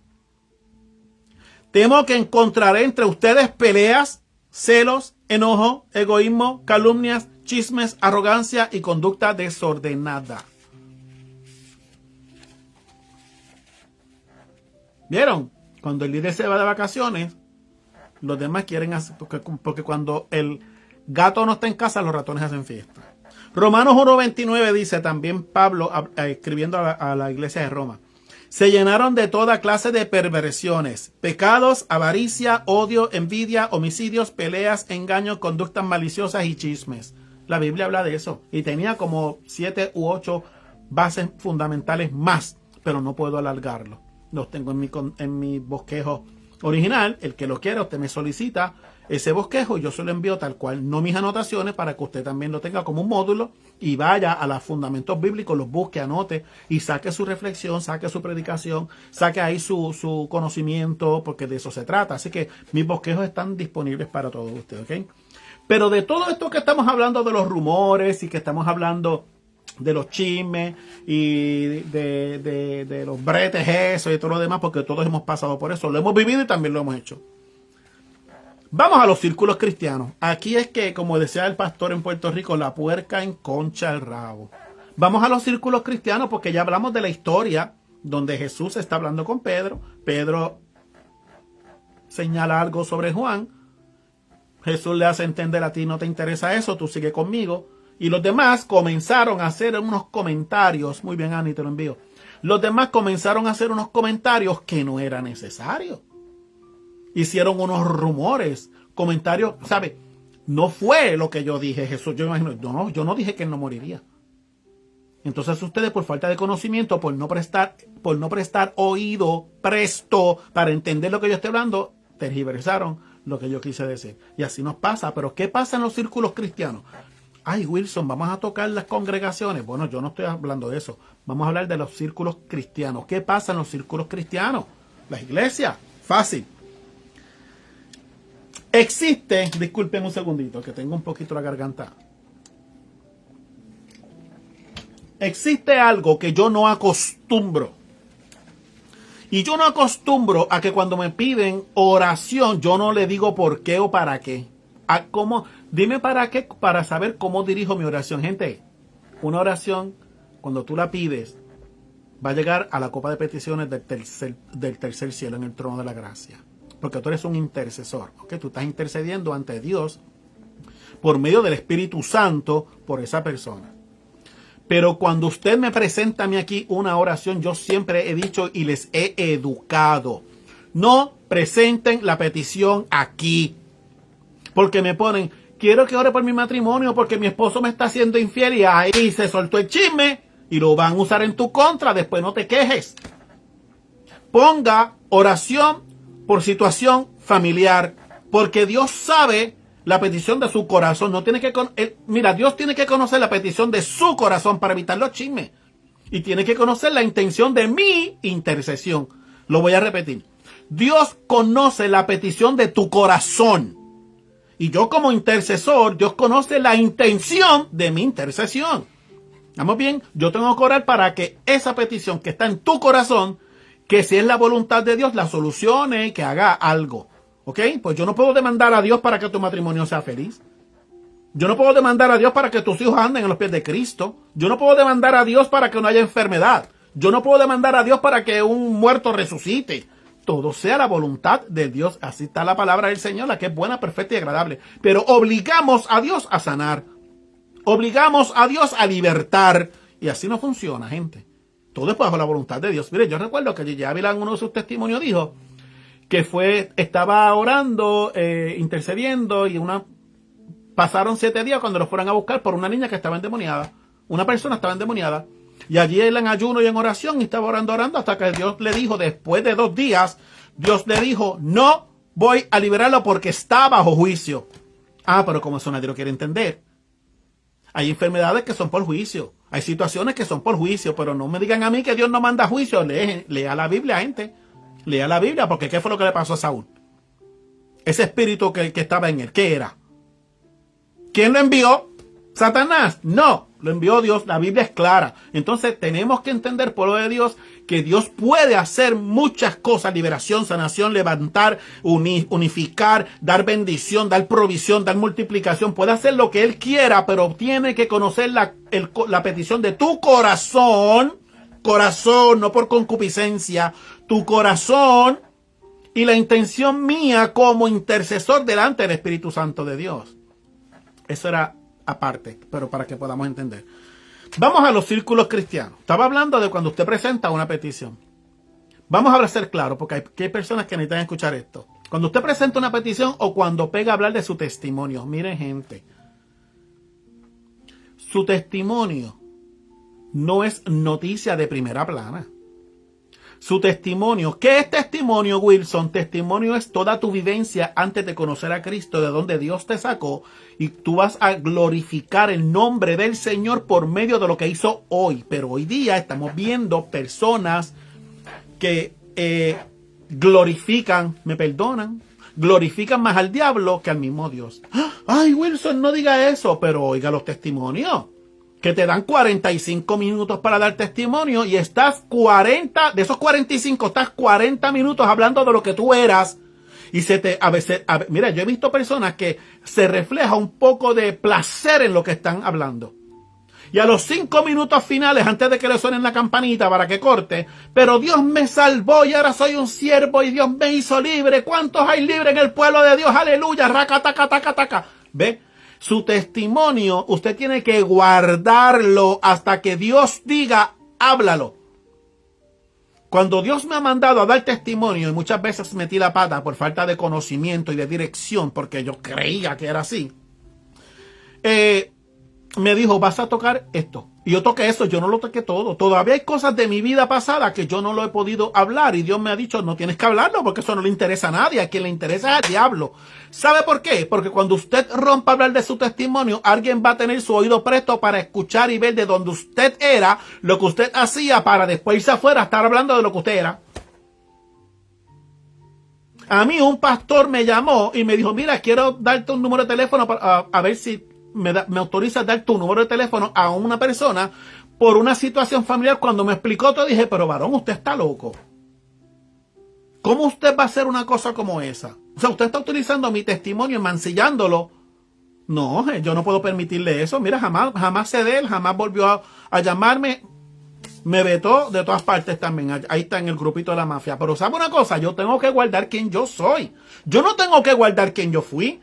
Temo que encontraré entre ustedes peleas, celos, enojo, egoísmo, calumnias, chismes, arrogancia y conducta desordenada. ¿Vieron? Cuando el líder se va de vacaciones, los demás quieren hacer, porque cuando el gato no está en casa, los ratones hacen fiesta. Romanos 1:29 dice también Pablo, escribiendo a la iglesia de Roma. Se llenaron de toda clase de perversiones, pecados, avaricia, odio, envidia, homicidios, peleas, engaños, conductas maliciosas y chismes. La Biblia habla de eso y tenía como 7 u 8 bases fundamentales más, pero no puedo alargarlo. Los tengo en mi bosquejo original. El que lo quiera, usted me solicita ese bosquejo yo se lo envío tal cual, no mis anotaciones, para que usted también lo tenga como un módulo y vaya a los fundamentos bíblicos, los busque, anote y saque su reflexión, saque su predicación, saque ahí su conocimiento, porque de eso se trata. Así que mis bosquejos están disponibles para todos ustedes, ¿ok? Pero de todo esto que estamos hablando de los rumores y que estamos hablando de los chismes y de los bretes, eso y todo lo demás, porque todos hemos pasado por eso, lo hemos vivido y también lo hemos hecho. Vamos a los círculos cristianos. Aquí es que, como decía el pastor en Puerto Rico, la puerca enconcha el rabo. Vamos a los círculos cristianos porque ya hablamos de la historia donde Jesús está hablando con Pedro. Pedro señala algo sobre Juan. Jesús le hace entender: a ti no te interesa eso, tú sigue conmigo. Y los demás comenzaron a hacer unos comentarios. Muy bien, Ani, te lo envío. Los demás comenzaron a hacer unos comentarios que no era necesario. Hicieron unos rumores, comentarios, ¿sabe? No fue lo que yo dije, Jesús. Yo imagino, yo no dije que él no moriría. Entonces ustedes, por falta de conocimiento, por no prestar oído presto para entender lo que yo estoy hablando, tergiversaron lo que yo quise decir. Y así nos pasa. Pero ¿qué pasa en los círculos cristianos? Ay, Wilson, vamos a tocar las congregaciones. Bueno, yo no estoy hablando de eso. Vamos a hablar de los círculos cristianos. ¿Qué pasa en los círculos cristianos? Las iglesias. Fácil. Existe, disculpen un segundito, que tengo un poquito la garganta. Existe algo que yo no acostumbro. Y yo no acostumbro a que cuando me piden oración, yo no le digo por qué o para qué. ¿Cómo? Dime para qué, para saber cómo dirijo mi oración. Gente, una oración, cuando tú la pides, va a llegar a la copa de peticiones del tercer cielo, en el trono de la gracia. Porque tú eres un intercesor, ¿ok? Tú estás intercediendo ante Dios por medio del Espíritu Santo por esa persona. Pero cuando usted me presenta a mí aquí una oración, yo siempre he dicho y les he educado: no presenten la petición aquí. Porque me ponen: quiero que ore por mi matrimonio porque mi esposo me está haciendo infiel, y ahí se soltó el chisme y lo van a usar en tu contra. Después no te quejes. Ponga oración por situación familiar, porque Dios sabe la petición de su corazón. No tiene que mira, Dios tiene que conocer la petición de su corazón para evitar los chismes. Y tiene que conocer la intención de mi intercesión. Lo voy a repetir. Dios conoce la petición de tu corazón. Y yo, como intercesor, Dios conoce la intención de mi intercesión. ¿Estamos bien? Yo tengo que orar para que esa petición que está en tu corazón, que si es la voluntad de Dios, la solucione y que haga algo. ¿Ok? Pues yo no puedo demandar a Dios para que tu matrimonio sea feliz. Yo no puedo demandar a Dios para que tus hijos anden en los pies de Cristo. Yo no puedo demandar a Dios para que no haya enfermedad. Yo no puedo demandar a Dios para que un muerto resucite. Todo sea la voluntad de Dios. Así está la palabra del Señor, la que es buena, perfecta y agradable. Pero obligamos a Dios a sanar. Obligamos a Dios a libertar. Y así no funciona, gente. Todo es bajo la voluntad de Dios. Mire, yo recuerdo que J.J. Ávila en uno de sus testimonios dijo que estaba orando, intercediendo, y pasaron 7 días cuando lo fueron a buscar por una niña que estaba endemoniada. Una persona estaba endemoniada. Y allí él, en ayuno y en oración, estaba orando, hasta que Dios le dijo, después de 2 días, Dios le dijo: no voy a liberarlo porque está bajo juicio. Pero como eso nadie lo quiere entender. Hay enfermedades que son por juicio. Hay situaciones que son por juicio. Pero no me digan a mí que Dios no manda juicio. Lea la Biblia, gente. Lea la Biblia, porque ¿qué fue lo que le pasó a Saúl? Ese espíritu que estaba en él, ¿qué era? ¿Quién lo envió? ¿Satanás? No, lo envió Dios. La Biblia es clara. Entonces tenemos que entender, pueblo de Dios, que Dios puede hacer muchas cosas: liberación, sanación, levantar, unificar, dar bendición, dar provisión, dar multiplicación. Puede hacer lo que Él quiera, pero tiene que conocer la petición de tu corazón. Corazón, no por concupiscencia. Tu corazón y la intención mía como intercesor delante del Espíritu Santo de Dios. Eso era aparte, pero para que podamos entender. Vamos a los círculos cristianos. Estaba hablando de cuando usted presenta una petición. Vamos a ser claros, porque hay personas que necesitan escuchar esto. Cuando usted presenta una petición o cuando pega a hablar de su testimonio. Miren, gente, su testimonio no es noticia de primera plana. Su testimonio. ¿Qué es testimonio, Wilson? Testimonio es toda tu vivencia antes de conocer a Cristo, de donde Dios te sacó, y tú vas a glorificar el nombre del Señor por medio de lo que hizo hoy. Pero hoy día estamos viendo personas que glorifican, me perdonan, glorifican más al diablo que al mismo Dios. Ay, Wilson, no diga eso, pero oiga los testimonios. Que te dan 45 minutos para dar testimonio y estás 40, de esos 45, estás 40 minutos hablando de lo que tú eras. Y mira, yo he visto personas que se refleja un poco de placer en lo que están hablando. Y a los 5 minutos finales, antes de que le suenen la campanita para que corte, pero Dios me salvó y ahora soy un siervo y Dios me hizo libre. ¿Cuántos hay libres en el pueblo de Dios? Aleluya, raca, taca, taca, taca. ¿Ve? Su testimonio, usted tiene que guardarlo hasta que Dios diga, háblalo. Cuando Dios me ha mandado a dar testimonio, y muchas veces metí la pata por falta de conocimiento y de dirección, porque yo creía que era así, me dijo, vas a tocar esto. Y yo toqué eso, yo no lo toqué todo. Todavía hay cosas de mi vida pasada que yo no lo he podido hablar. Y Dios me ha dicho, no tienes que hablarlo porque eso no le interesa a nadie. A quien le interesa es al diablo. ¿Sabe por qué? Porque cuando usted rompa a hablar de su testimonio, alguien va a tener su oído presto para escuchar y ver de donde usted era, lo que usted hacía, para después irse afuera a estar hablando de lo que usted era. A mí un pastor me llamó y me dijo, mira, quiero darte un número de teléfono a ver si me autoriza a dar tu número de teléfono a una persona por una situación familiar. Cuando me explicó todo, dije, pero varón, usted está loco. ¿Cómo usted va a hacer una cosa como esa? O sea, usted está utilizando mi testimonio, mancillándolo. No, yo no puedo permitirle eso. Mira, jamás sé de él, jamás volvió a llamarme. Me vetó de todas partes también. Ahí está en el grupito de la mafia. Pero ¿sabe una cosa? Yo tengo que guardar quién yo soy. Yo no tengo que guardar quién yo fui.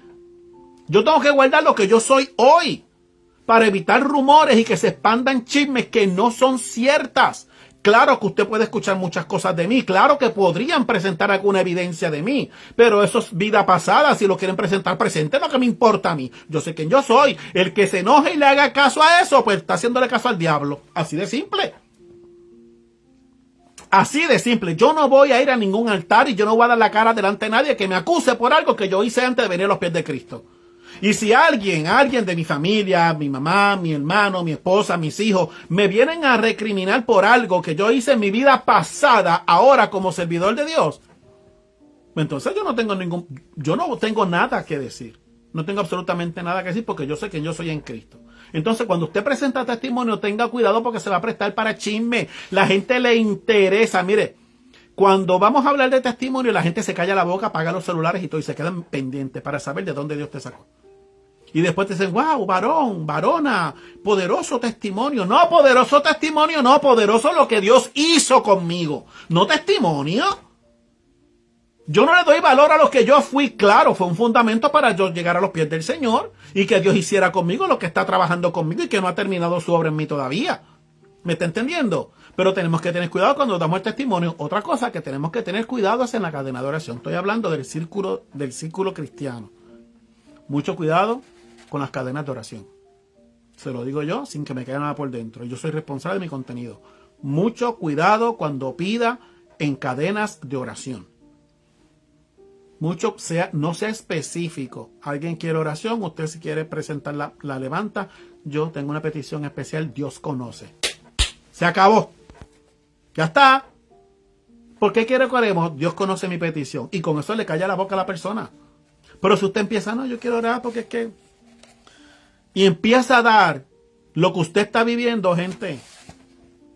Yo tengo que guardar lo que yo soy hoy para evitar rumores y que se expandan chismes que no son ciertas. Claro que usted puede escuchar muchas cosas de mí. Claro que podrían presentar alguna evidencia de mí. Pero eso es vida pasada. Si lo quieren presentar, presente lo que me importa a mí. Yo sé quién yo soy. El que se enoje y le haga caso a eso, pues está haciéndole caso al diablo. Así de simple. Así de simple. Yo no voy a ir a ningún altar y yo no voy a dar la cara delante de nadie que me acuse por algo que yo hice antes de venir a los pies de Cristo. Y si alguien de mi familia, mi mamá, mi hermano, mi esposa, mis hijos, me vienen a recriminar por algo que yo hice en mi vida pasada, ahora como servidor de Dios, entonces yo no tengo nada que decir. No tengo absolutamente nada que decir porque yo sé que yo soy en Cristo. Entonces, cuando usted presenta testimonio, tenga cuidado porque se va a prestar para chisme. La gente le interesa. Mire, cuando vamos a hablar de testimonio, la gente se calla la boca, apaga los celulares y todo, y se quedan pendientes para saber de dónde Dios te sacó. Y después te dicen, wow, varón, varona, poderoso testimonio. No, poderoso testimonio, no, poderoso lo que Dios hizo conmigo. No testimonio. Yo no le doy valor a lo que yo fui. Claro, fue un fundamento para yo llegar a los pies del Señor y que Dios hiciera conmigo lo que está trabajando conmigo y que no ha terminado su obra en mí todavía. ¿Me está entendiendo? Pero tenemos que tener cuidado cuando damos el testimonio. Otra cosa que tenemos que tener cuidado es en la cadena de oración. Estoy hablando del círculo cristiano. Mucho cuidado con las cadenas de oración. Se lo digo yo sin que me quede nada por dentro. Yo soy responsable de mi contenido. Mucho cuidado cuando pida en cadenas de oración. No sea específico. Alguien quiere oración, usted si quiere presentarla, la levanta. Yo tengo una petición especial, Dios conoce. Se acabó. Ya está. ¿Por qué quiere que oremos? Dios conoce mi petición. Y con eso le calla la boca a la persona. Pero si usted empieza, no, yo quiero orar porque es que... Y empieza a dar lo que usted está viviendo, gente.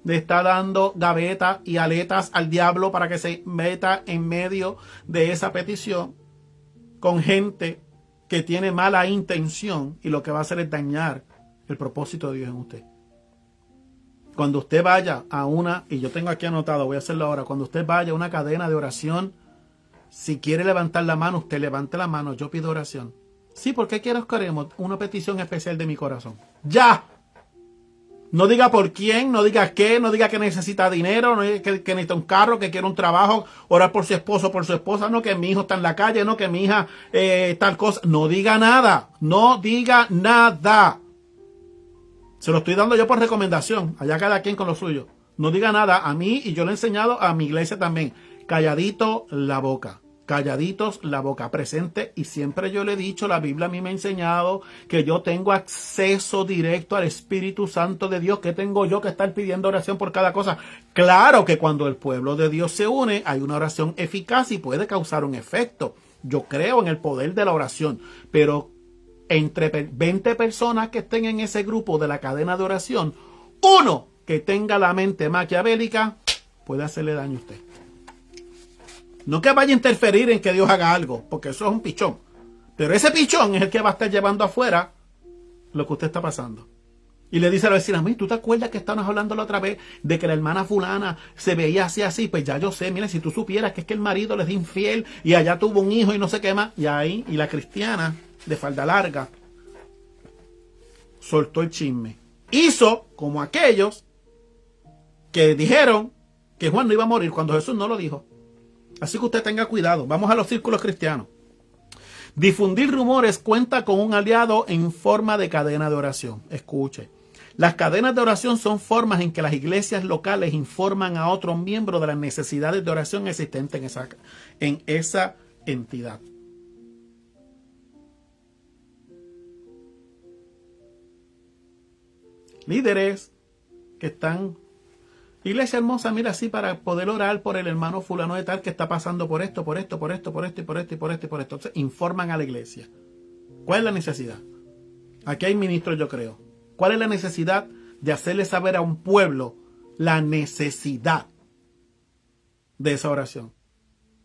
Le está dando gavetas y aletas al diablo para que se meta en medio de esa petición con gente que tiene mala intención y lo que va a hacer es dañar el propósito de Dios en usted. Cuando usted vaya a y yo tengo aquí anotado, voy a hacerlo ahora, cuando usted vaya a una cadena de oración, si quiere levantar la mano, usted levante la mano, yo pido oración. Sí, ¿por qué quiero que oremos? Una petición especial de mi corazón. ¡Ya! No diga por quién, no diga qué, no diga que necesita dinero, no diga que necesita un carro, que quiere un trabajo, orar por su esposo, por su esposa, no que mi hijo está en la calle, no que mi hija tal cosa. No diga nada, no diga nada. Se lo estoy dando yo por recomendación, allá cada quien con lo suyo. No diga nada a mí, y yo le he enseñado a mi iglesia también. Calladito la boca. Calladitos la boca, presente, y siempre yo le he dicho, la Biblia a mí me ha enseñado que yo tengo acceso directo al Espíritu Santo de Dios. ¿Qué tengo yo que estar pidiendo oración por cada cosa? Claro que cuando el pueblo de Dios se une, hay una oración eficaz y puede causar un efecto. Yo creo en el poder de la oración, pero entre 20 personas que estén en ese grupo de la cadena de oración, uno que tenga la mente maquiavélica puede hacerle daño a usted. No que vaya a interferir en que Dios haga algo, porque eso es un pichón. Pero ese pichón es el que va a estar llevando afuera lo que usted está pasando. Y le dice a la vecina, ¿tú te acuerdas que estábamos hablando la otra vez de que la hermana fulana se veía así? Pues ya yo sé, mira, si tú supieras que es que el marido le es infiel y allá tuvo un hijo y no sé qué más. Y ahí, y la cristiana de falda larga soltó el chisme. Hizo como aquellos que dijeron que Juan no iba a morir cuando Jesús no lo dijo. Así que usted tenga cuidado. Vamos a los círculos cristianos. Difundir rumores cuenta con un aliado en forma de cadena de oración. Escuche. Las cadenas de oración son formas en que las iglesias locales informan a otros miembros de las necesidades de oración existentes en esa entidad. Líderes que están... Iglesia hermosa, mira, así para poder orar por el hermano fulano de tal que está pasando por esto, por esto, por esto, por esto, y por esto, y por esto, y por esto. Entonces, informan a la iglesia. ¿Cuál es la necesidad? Aquí hay ministros, yo creo. ¿Cuál es la necesidad de hacerle saber a un pueblo la necesidad de esa oración?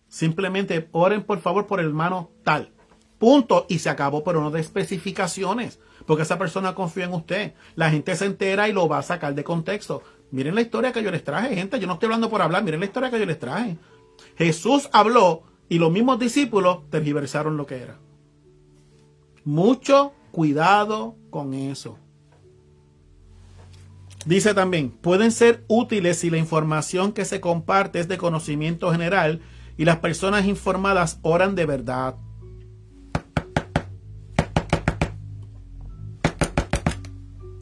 Simplemente oren, por favor, por el hermano tal. Punto. Y se acabó, pero no de especificaciones. Porque esa persona confía en usted. La gente se entera y lo va a sacar de contexto. Miren la historia que yo les traje, gente. Yo no estoy hablando por hablar. Miren la historia que yo les traje. Jesús habló y los mismos discípulos tergiversaron lo que era. Mucho cuidado con eso. Dice también, pueden ser útiles si la información que se comparte es de conocimiento general y las personas informadas oran de verdad.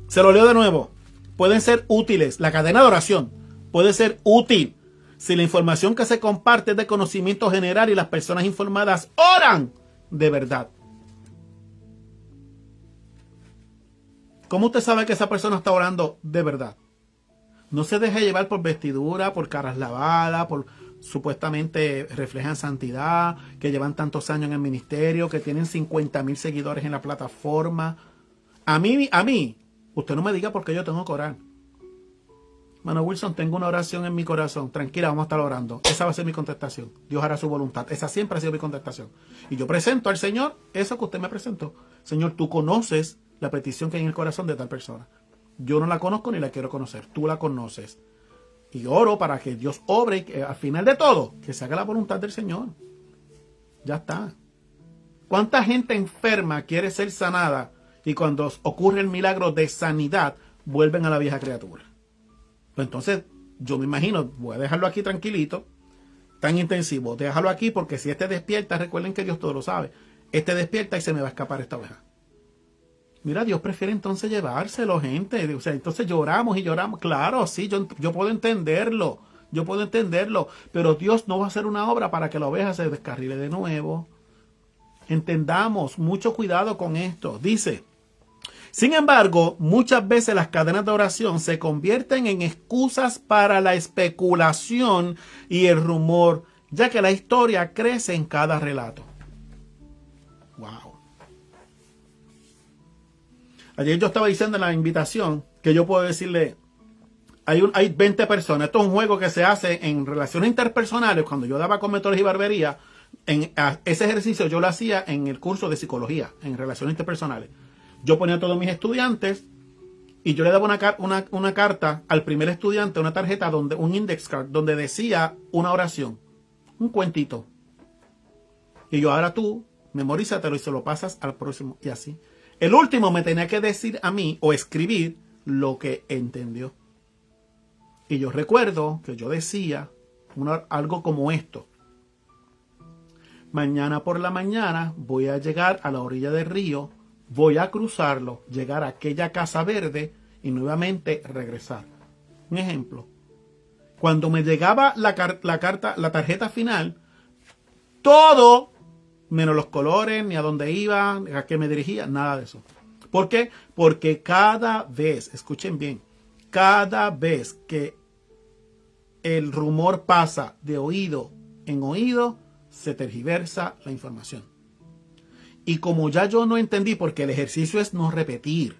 Se lo leo de nuevo. Pueden ser útiles. La cadena de oración puede ser útil si la información que se comparte es de conocimiento general y las personas informadas oran de verdad. ¿Cómo usted sabe que esa persona está orando de verdad? No se deje llevar por vestidura, por caras lavadas, por supuestamente reflejan santidad, que llevan tantos años en el ministerio, que tienen 50,000 seguidores en la plataforma. A mí, usted no me diga por qué yo tengo que orar. Mano Wilson, tengo una oración en mi corazón. Tranquila, vamos a estar orando. Esa va a ser mi contestación. Dios hará su voluntad. Esa siempre ha sido mi contestación. Y yo presento al Señor eso que usted me presentó. Señor, tú conoces la petición que hay en el corazón de tal persona. Yo no la conozco ni la quiero conocer. Tú la conoces. Y oro para que Dios obre y que, al final de todo, que se haga la voluntad del Señor. Ya está. ¿Cuánta gente enferma quiere ser sanada y cuando ocurre el milagro de sanidad vuelven a la vieja criatura? Pues entonces, yo me imagino, voy a dejarlo aquí tranquilito, tan intensivo, déjalo aquí porque si este despierta, recuerden que Dios todo lo sabe, este despierta y se me va a escapar esta oveja. Mira, Dios prefiere entonces llevárselo, gente. O sea, entonces lloramos y lloramos. Claro, sí, yo puedo entenderlo, pero Dios no va a hacer una obra para que la oveja se descarrile de nuevo. Entendamos, mucho cuidado con esto. Dice, sin embargo, muchas veces las cadenas de oración se convierten en excusas para la especulación y el rumor, ya que la historia crece en cada relato. Wow. Ayer yo estaba diciendo en la invitación que yo puedo decirle, hay 20 personas. Esto es un juego que se hace en relaciones interpersonales. Cuando yo daba comentarios y barbería, ese ejercicio yo lo hacía en el curso de psicología, en relaciones interpersonales. Yo ponía a todos mis estudiantes y yo le daba una carta al primer estudiante, una tarjeta, un index card, donde decía una oración, un cuentito. Y yo, ahora tú, memorízatelo y se lo pasas al próximo. Y así. El último me tenía que decir a mí o escribir lo que entendió. Y yo recuerdo que yo decía algo como esto. Mañana por la mañana voy a llegar a la orilla del río, voy a cruzarlo, llegar a aquella casa verde y nuevamente regresar. Un ejemplo. Cuando me llegaba la tarjeta final, todo, menos los colores, ni a dónde iba, a qué me dirigía, nada de eso. ¿Por qué? Porque cada vez, escuchen bien, cada vez que el rumor pasa de oído en oído, se tergiversa la información. Y como ya yo no entendí, porque el ejercicio es no repetir.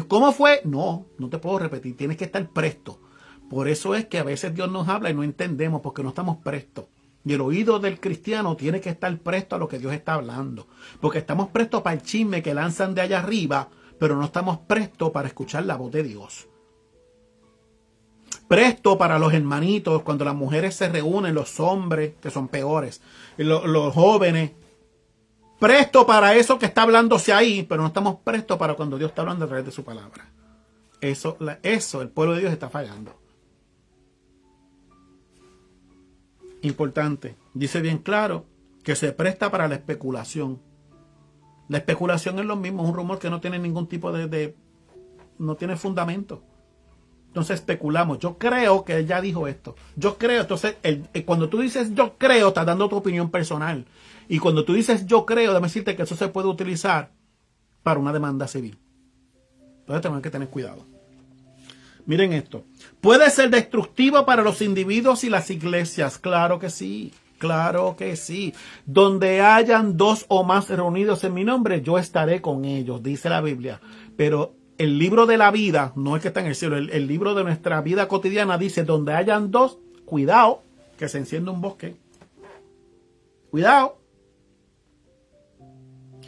¿Cómo fue? No te puedo repetir, tienes que estar presto. Por eso es que a veces Dios nos habla y no entendemos, porque no estamos prestos. Y el oído del cristiano tiene que estar presto a lo que Dios está hablando. Porque estamos prestos para el chisme que lanzan de allá arriba, pero no estamos prestos para escuchar la voz de Dios. Presto para los hermanitos, cuando las mujeres se reúnen, los hombres, que son peores, los jóvenes. Presto para eso que está hablándose ahí, pero no estamos prestos para cuando Dios está hablando a través de su palabra. Eso, el pueblo de Dios está fallando. Importante. Dice bien claro que se presta para la especulación. La especulación es lo mismo, es un rumor que no tiene ningún tipo no tiene fundamento. Entonces especulamos. Yo creo que él ya dijo esto. Yo creo. Entonces, cuando tú dices yo creo, estás dando tu opinión personal. Y cuando tú dices yo creo, déjame decirte que eso se puede utilizar para una demanda civil. Entonces tenemos que tener cuidado. Miren esto. ¿Puede ser destructivo para los individuos y las iglesias? Claro que sí. Claro que sí. Donde hayan dos o más reunidos en mi nombre, yo estaré con ellos, dice la Biblia. Pero el libro de la vida, no es que está en el cielo, el libro de nuestra vida cotidiana dice, donde hayan dos, cuidado, que se enciende un bosque. Cuidado.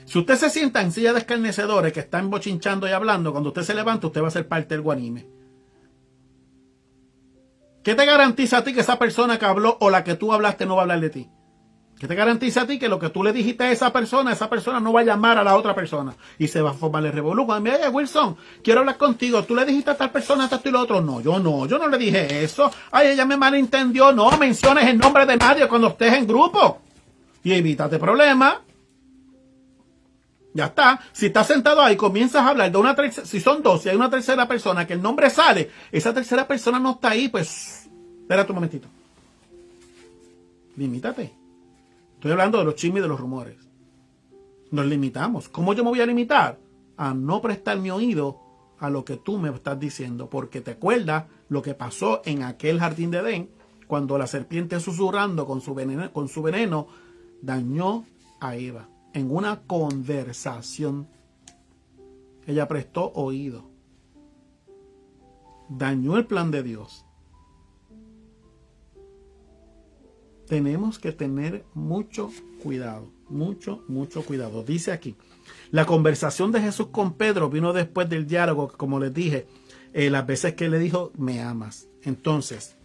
Si usted se sienta en silla de escarnecedores que están bochinchando y hablando, cuando usted se levanta, usted va a ser parte del guanime. ¿Qué te garantiza a ti que esa persona que habló o la que tú hablaste no va a hablar de ti? ¿Qué te garantiza a ti que lo que tú le dijiste a esa persona no va a llamar a la otra persona? Y se va a formar el revolú. Mira, Wilson, quiero hablar contigo. ¿Tú le dijiste a tal persona esto y lo otro? No, yo no le dije eso. Ay, ella me malentendió. No menciones el nombre de nadie cuando estés en grupo. Y evítate problemas. Ya está. Si estás sentado ahí, comienzas a hablar de una tercera, si son dos, si hay una tercera persona que el nombre sale, esa tercera persona no está ahí, pues, espérate un momentito. Limítate. Estoy hablando de los chismes y de los rumores. Nos limitamos. ¿Cómo yo me voy a limitar? A no prestar mi oído a lo que tú me estás diciendo, porque te acuerdas lo que pasó en aquel jardín de Edén, cuando la serpiente susurrando con su veneno dañó a Eva. En una conversación, ella prestó oído. Dañó el plan de Dios. Tenemos que tener mucho cuidado. Mucho cuidado. Dice aquí, la conversación de Jesús con Pedro vino después del diálogo, como les dije, las veces que le dijo, me amas. Entonces,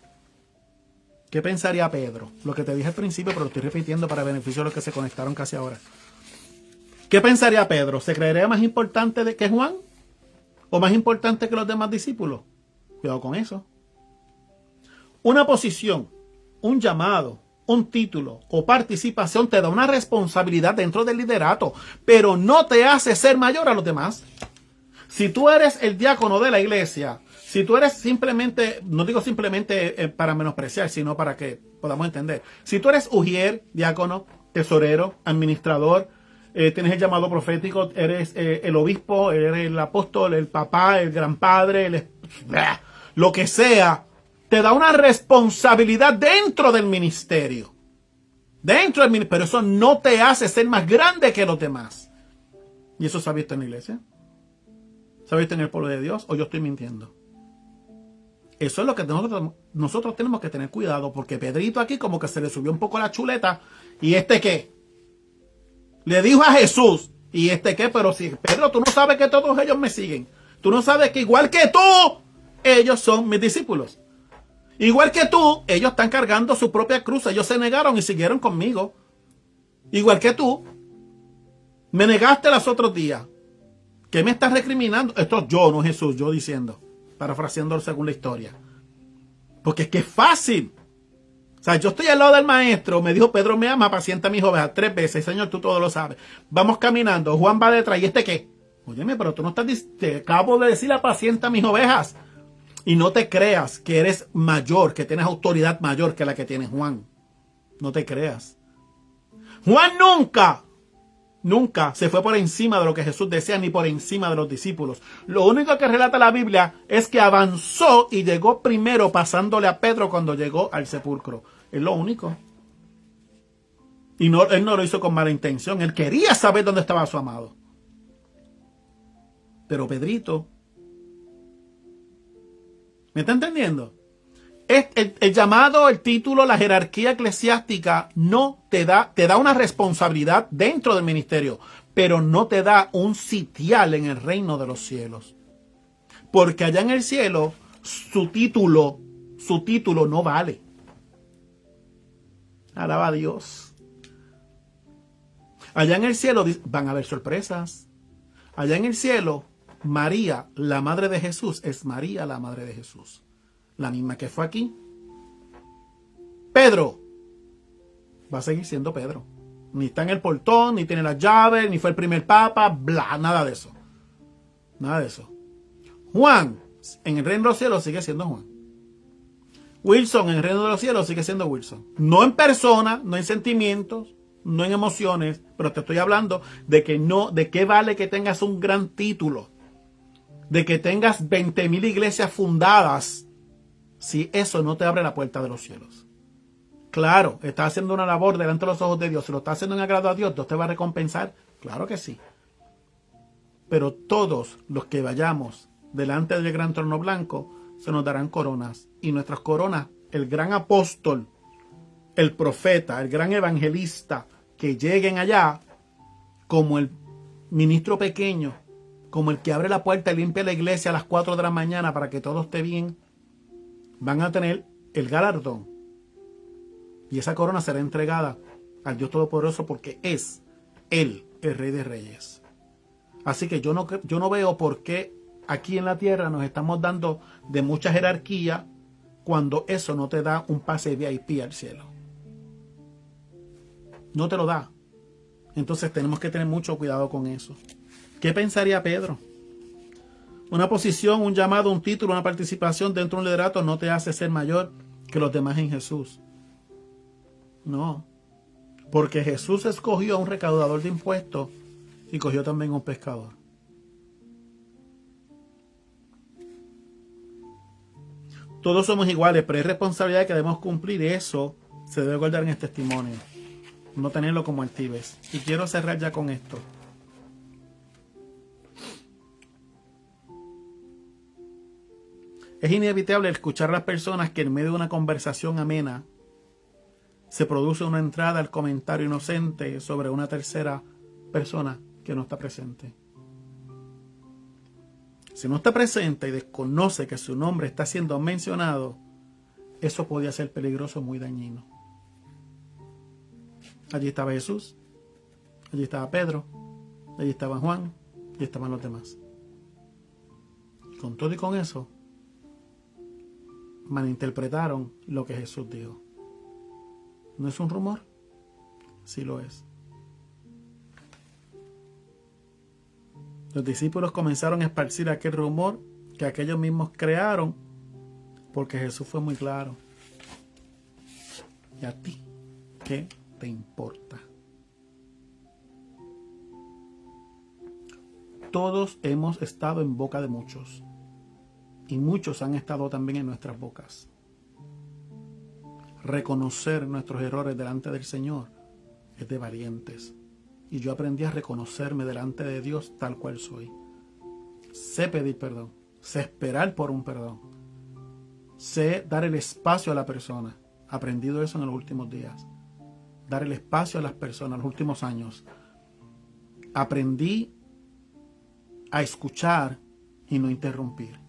¿qué pensaría Pedro? Lo que te dije al principio, pero lo estoy repitiendo para beneficio de los que se conectaron casi ahora. ¿Qué pensaría Pedro? ¿Se creería más importante que Juan? ¿O más importante que los demás discípulos? Cuidado con eso. Una posición, un llamado, un título o participación te da una responsabilidad dentro del liderato, pero no te hace ser mayor a los demás. Si tú eres el diácono de la iglesia, si tú eres simplemente, no digo simplemente para menospreciar, sino para que podamos entender. Si tú eres ujier, diácono, tesorero, administrador, tienes el llamado profético, eres el obispo, eres el apóstol, el papá, el gran padre, lo que sea, te da una responsabilidad dentro del ministerio. Pero eso no te hace ser más grande que los demás. ¿Y eso se ha visto en la iglesia? ¿Se ha visto en el pueblo de Dios? ¿O yo estoy mintiendo? Eso es lo que nosotros tenemos que tener cuidado, porque Pedrito aquí como que se le subió un poco la chuleta. ¿Y este qué? Le dijo a Jesús, ¿y este qué? Pero si, Pedro, tú no sabes que todos ellos me siguen. Tú no sabes que igual que tú, ellos son mis discípulos. Igual que tú, ellos están cargando su propia cruz. Ellos se negaron y siguieron conmigo. Igual que tú. Me negaste los otros días. ¿Qué me estás recriminando? Esto es yo, no Jesús, yo diciendo. Parafraseando según la historia. Porque es que es fácil. O sea, yo estoy al lado del maestro, me dijo Pedro me ama, apacienta a mis ovejas 3 veces, Señor, tú todo lo sabes. Vamos caminando, Juan va detrás, ¿y este qué? Óyeme, pero tú no estás, te acabo de decir apacienta a mis ovejas. Y no te creas que eres mayor, que tienes autoridad mayor que la que tiene Juan. No te creas. Juan nunca se fue por encima de lo que Jesús decía, ni por encima de los discípulos. Lo único que relata la Biblia es que avanzó y llegó primero, pasándole a Pedro cuando llegó al sepulcro. Es lo único. Y no, él no lo hizo con mala intención. Él quería saber dónde estaba su amado. Pero Pedrito, ¿me está entendiendo? El llamado, el título, la jerarquía eclesiástica no te da una responsabilidad dentro del ministerio, pero no te da un sitial en el reino de los cielos. Porque allá en el cielo, su título no vale. Alaba a Dios. Allá en el cielo van a haber sorpresas. Allá en el cielo, María, la madre de Jesús, es María, la madre de Jesús. La misma que fue aquí. Pedro va a seguir siendo Pedro. Ni está en el portón, ni tiene las llaves, ni fue el primer papa, bla, nada de eso. Nada de eso. Juan, en el reino de los cielos sigue siendo Juan. Wilson, en el reino de los cielos sigue siendo Wilson. No en persona, no en sentimientos, no en emociones, pero te estoy hablando de que no, de qué vale que tengas un gran título, de que tengas 20,000 iglesias fundadas, si eso no te abre la puerta de los cielos. Claro, estás haciendo una labor delante de los ojos de Dios. Si lo estás haciendo en agrado a Dios, ¿Dios te va a recompensar? Claro que sí. Pero todos los que vayamos delante del gran trono blanco, se nos darán coronas. Y nuestras coronas, el gran apóstol, el profeta, el gran evangelista, que lleguen allá, como el ministro pequeño, como el que abre la puerta y limpia la iglesia a las 4 de la mañana para que todo esté bien, van a tener el galardón. Y esa corona será entregada al Dios Todopoderoso porque es Él el Rey de Reyes. Así que yo no veo por qué aquí en la tierra nos estamos dando de mucha jerarquía cuando eso no te da un pase VIP al cielo. No te lo da. Entonces tenemos que tener mucho cuidado con eso. ¿Qué pensaría Pedro? Una posición, un llamado, un título, una participación dentro de un liderato no te hace ser mayor que los demás en Jesús. No. Porque Jesús escogió a un recaudador de impuestos y cogió también a un pescador. Todos somos iguales, pero hay responsabilidad que debemos cumplir y eso se debe guardar en el testimonio. No tenerlo como altivez. Y quiero cerrar ya con esto. Es inevitable escuchar a las personas que en medio de una conversación amena se produce una entrada al comentario inocente sobre una tercera persona que no está presente. Si no está presente y desconoce que su nombre está siendo mencionado, eso podría ser peligroso, muy dañino. Allí estaba Jesús, allí estaba Pedro, allí estaba Juan y estaban los demás. Con todo y con eso, malinterpretaron lo que Jesús dijo. ¿No es un rumor? Sí lo es. Los discípulos comenzaron a esparcir aquel rumor que aquellos mismos crearon porque Jesús fue muy claro. ¿Y a ti qué te importa? Todos hemos estado en boca de muchos y muchos han estado también en nuestras bocas. Reconocer nuestros errores delante del Señor es de valientes. Y yo aprendí a reconocerme delante de Dios tal cual soy. Sé pedir perdón. Sé esperar por un perdón. Sé dar el espacio a la persona. He aprendido eso en los últimos días. Dar el espacio a las personas en los últimos años. Aprendí a escuchar y no interrumpir.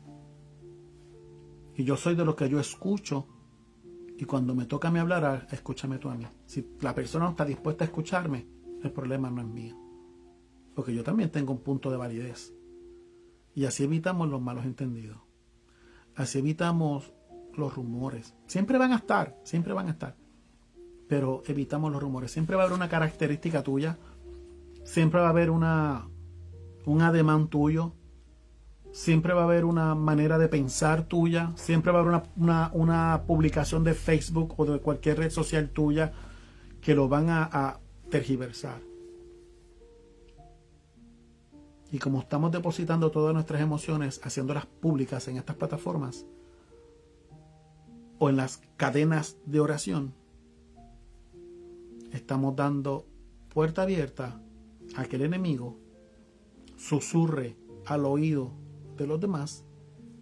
Y yo soy de los que yo escucho. Y cuando me toca a mí hablar, escúchame tú a mí. Si la persona no está dispuesta a escucharme, el problema no es mío. Porque yo también tengo un punto de validez. Y así evitamos los malos entendidos. Así evitamos los rumores. Siempre van a estar. Pero evitamos los rumores. Siempre va a haber una característica tuya. Siempre va a haber un ademán tuyo. siempre va a haber una manera de pensar tuya, siempre va a haber una publicación de Facebook o de cualquier red social tuya que lo van a tergiversar. Y como estamos depositando todas nuestras emociones, haciéndolas públicas en estas plataformas o en las cadenas de oración, estamos dando puerta abierta a que el enemigo susurre al oído de los demás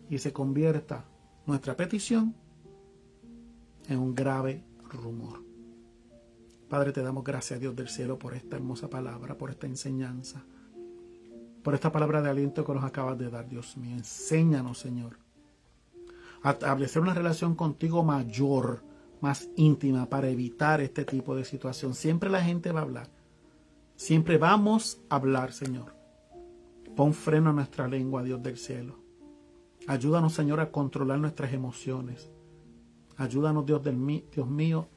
y se convierta nuestra petición en un grave rumor. Padre, te damos gracias, Dios del cielo, por esta hermosa palabra, por esta enseñanza, por esta palabra de aliento que nos acabas de dar, Dios mío. Enséñanos, Señor, a establecer una relación contigo mayor, más íntima, para evitar este tipo de situación. Siempre la gente va a hablar. Siempre vamos a hablar, Señor. Pon freno a nuestra lengua, Dios del cielo. Ayúdanos, Señor, a controlar nuestras emociones. Ayúdanos, Dios mío,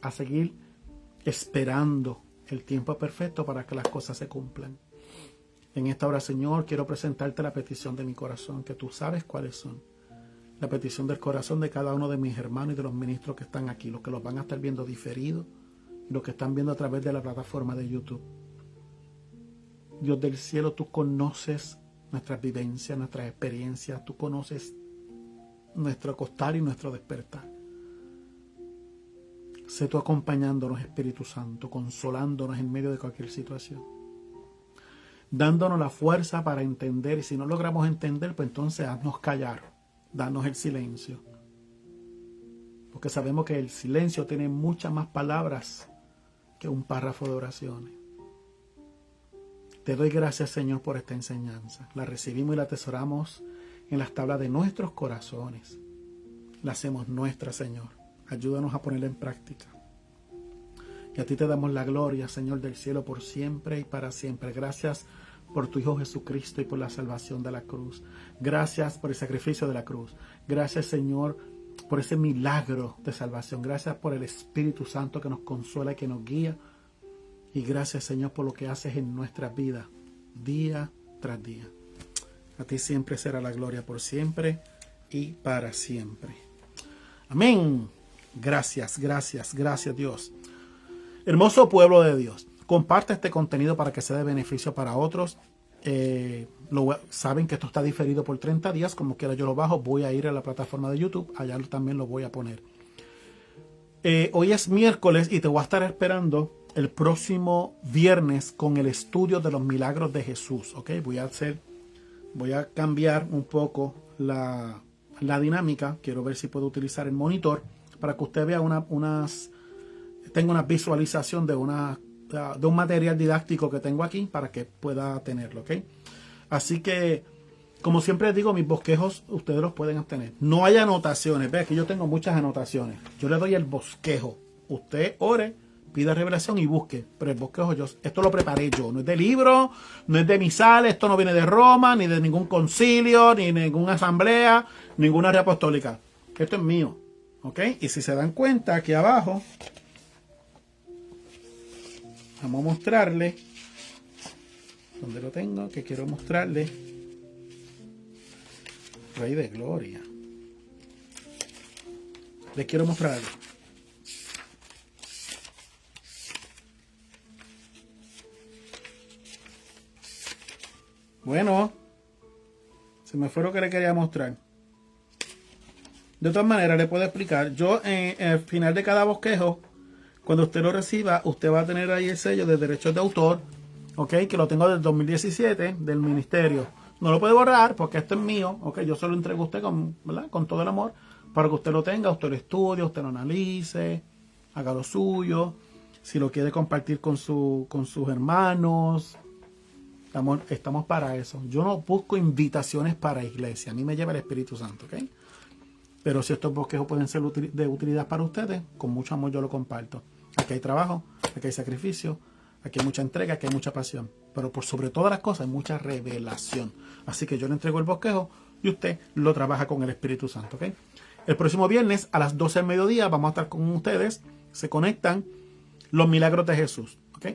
a seguir esperando el tiempo perfecto para que las cosas se cumplan. En esta hora, Señor, quiero presentarte la petición de mi corazón, que tú sabes cuáles son. La petición del corazón de cada uno de mis hermanos y de los ministros que están aquí, los que los van a estar viendo diferido y los que están viendo a través de la plataforma de YouTube. Dios del cielo, tú conoces nuestras vivencias, nuestras experiencias, tú conoces nuestro acostar y nuestro despertar. Sé tú acompañándonos, Espíritu Santo, consolándonos en medio de cualquier situación, dándonos la fuerza para entender, y si no logramos entender, pues entonces haznos callar, danos el silencio, porque sabemos que el silencio tiene muchas más palabras que un párrafo de oraciones. Te doy gracias, Señor, por esta enseñanza. La recibimos y la atesoramos en las tablas de nuestros corazones. La hacemos nuestra, Señor. Ayúdanos a ponerla en práctica. Y a ti te damos la gloria, Señor del cielo, por siempre y para siempre. Gracias por tu Hijo Jesucristo y por la salvación de la cruz. Gracias por el sacrificio de la cruz. Gracias, Señor, por ese milagro de salvación. Gracias por el Espíritu Santo que nos consuela y que nos guía. Y gracias, Señor, por lo que haces en nuestras vidas, día tras día. A ti siempre será la gloria, por siempre y para siempre. Amén. Gracias, gracias, gracias, Dios. Hermoso pueblo de Dios, comparte este contenido para que sea de beneficio para otros. Saben que esto está diferido por 30 días. Como quiera yo lo bajo, voy a ir a la plataforma de YouTube. Allá también lo voy a poner. Hoy es miércoles y te voy a estar esperando el próximo viernes con el estudio de los milagros de Jesús. ¿Okay? Voy a cambiar un poco la dinámica. Quiero ver si puedo utilizar el monitor para que usted vea tenga una visualización de un material didáctico que tengo aquí para que pueda tenerlo. ¿Okay? Así que, como siempre digo, mis bosquejos ustedes los pueden obtener. No hay anotaciones. Ve, aquí yo tengo muchas anotaciones. Yo le doy el bosquejo. Usted ore, pida revelación y busque. Pero el bosquejo esto lo preparé yo. No es de libro, no es de misal, esto no viene de Roma, ni de ningún concilio, ni de ninguna asamblea, ninguna red apostólica. Esto es mío. ¿Ok? Y si se dan cuenta, aquí abajo, vamos a mostrarle. ¿Dónde lo tengo? Que quiero mostrarle. Rey de gloria. Les quiero mostrar algo. Bueno, se me fue lo que le quería mostrar. De todas maneras, le puedo explicar. Yo, al final de cada bosquejo, cuando usted lo reciba, usted va a tener ahí el sello de derechos de autor, ¿ok? Que lo tengo del 2017, del ministerio. No lo puede borrar porque esto es mío, ¿ok? Yo se lo entrego a usted con todo el amor, para que usted lo tenga, usted lo estudie, usted lo analice, haga lo suyo. Si lo quiere compartir con sus hermanos, estamos para eso. Yo no busco invitaciones para iglesia, a mí me lleva el Espíritu Santo, ¿ok? Pero si estos bosquejos pueden ser de utilidad para ustedes, con mucho amor yo lo comparto. Aquí hay trabajo, aquí hay sacrificio, aquí hay mucha entrega, aquí hay mucha pasión. Pero por sobre todas las cosas hay mucha revelación. Así que yo le entrego el bosquejo y usted lo trabaja con el Espíritu Santo, ¿ok? El próximo viernes a las 12 del mediodía vamos a estar con ustedes. Se conectan los milagros de Jesús, ¿ok?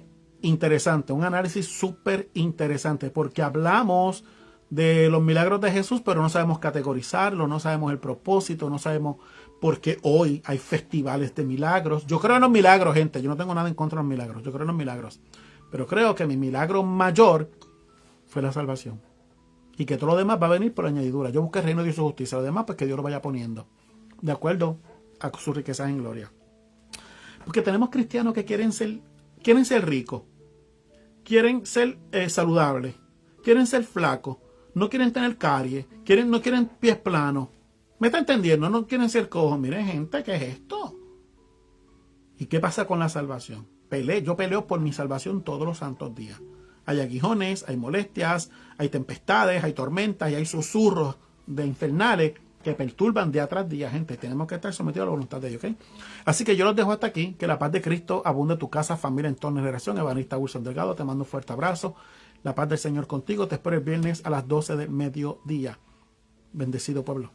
Interesante, un análisis súper interesante porque hablamos de los milagros de Jesús, pero no sabemos categorizarlo, no sabemos el propósito, no sabemos por qué hoy hay festivales de milagros. Yo creo en los milagros, gente, yo no tengo nada en contra de los milagros, yo creo en los milagros, pero creo que mi milagro mayor fue la salvación y que todo lo demás va a venir por añadidura. Yo busqué el reino de Dios y su justicia, lo demás pues que Dios lo vaya poniendo de acuerdo a sus riquezas en gloria. Porque tenemos cristianos que quieren ser ricos, quieren ser saludables, quieren ser flacos, no quieren tener caries, no quieren pies planos. ¿Me está entendiendo? No quieren ser cojos. Miren, gente, ¿qué es esto? ¿Y qué pasa con la salvación? Yo peleo por mi salvación todos los santos días. Hay aguijones, hay molestias, hay tempestades, hay tormentas y hay susurros de infernales que perturban día tras día, gente. Tenemos que estar sometidos a la voluntad de Dios, ¿ok? Así que yo los dejo hasta aquí. Que la paz de Cristo abunde en tu casa, familia, entorno y generación. Evangelista Wilson Delgado, te mando un fuerte abrazo. La paz del Señor contigo. Te espero el viernes a las 12 del mediodía. Bendecido pueblo.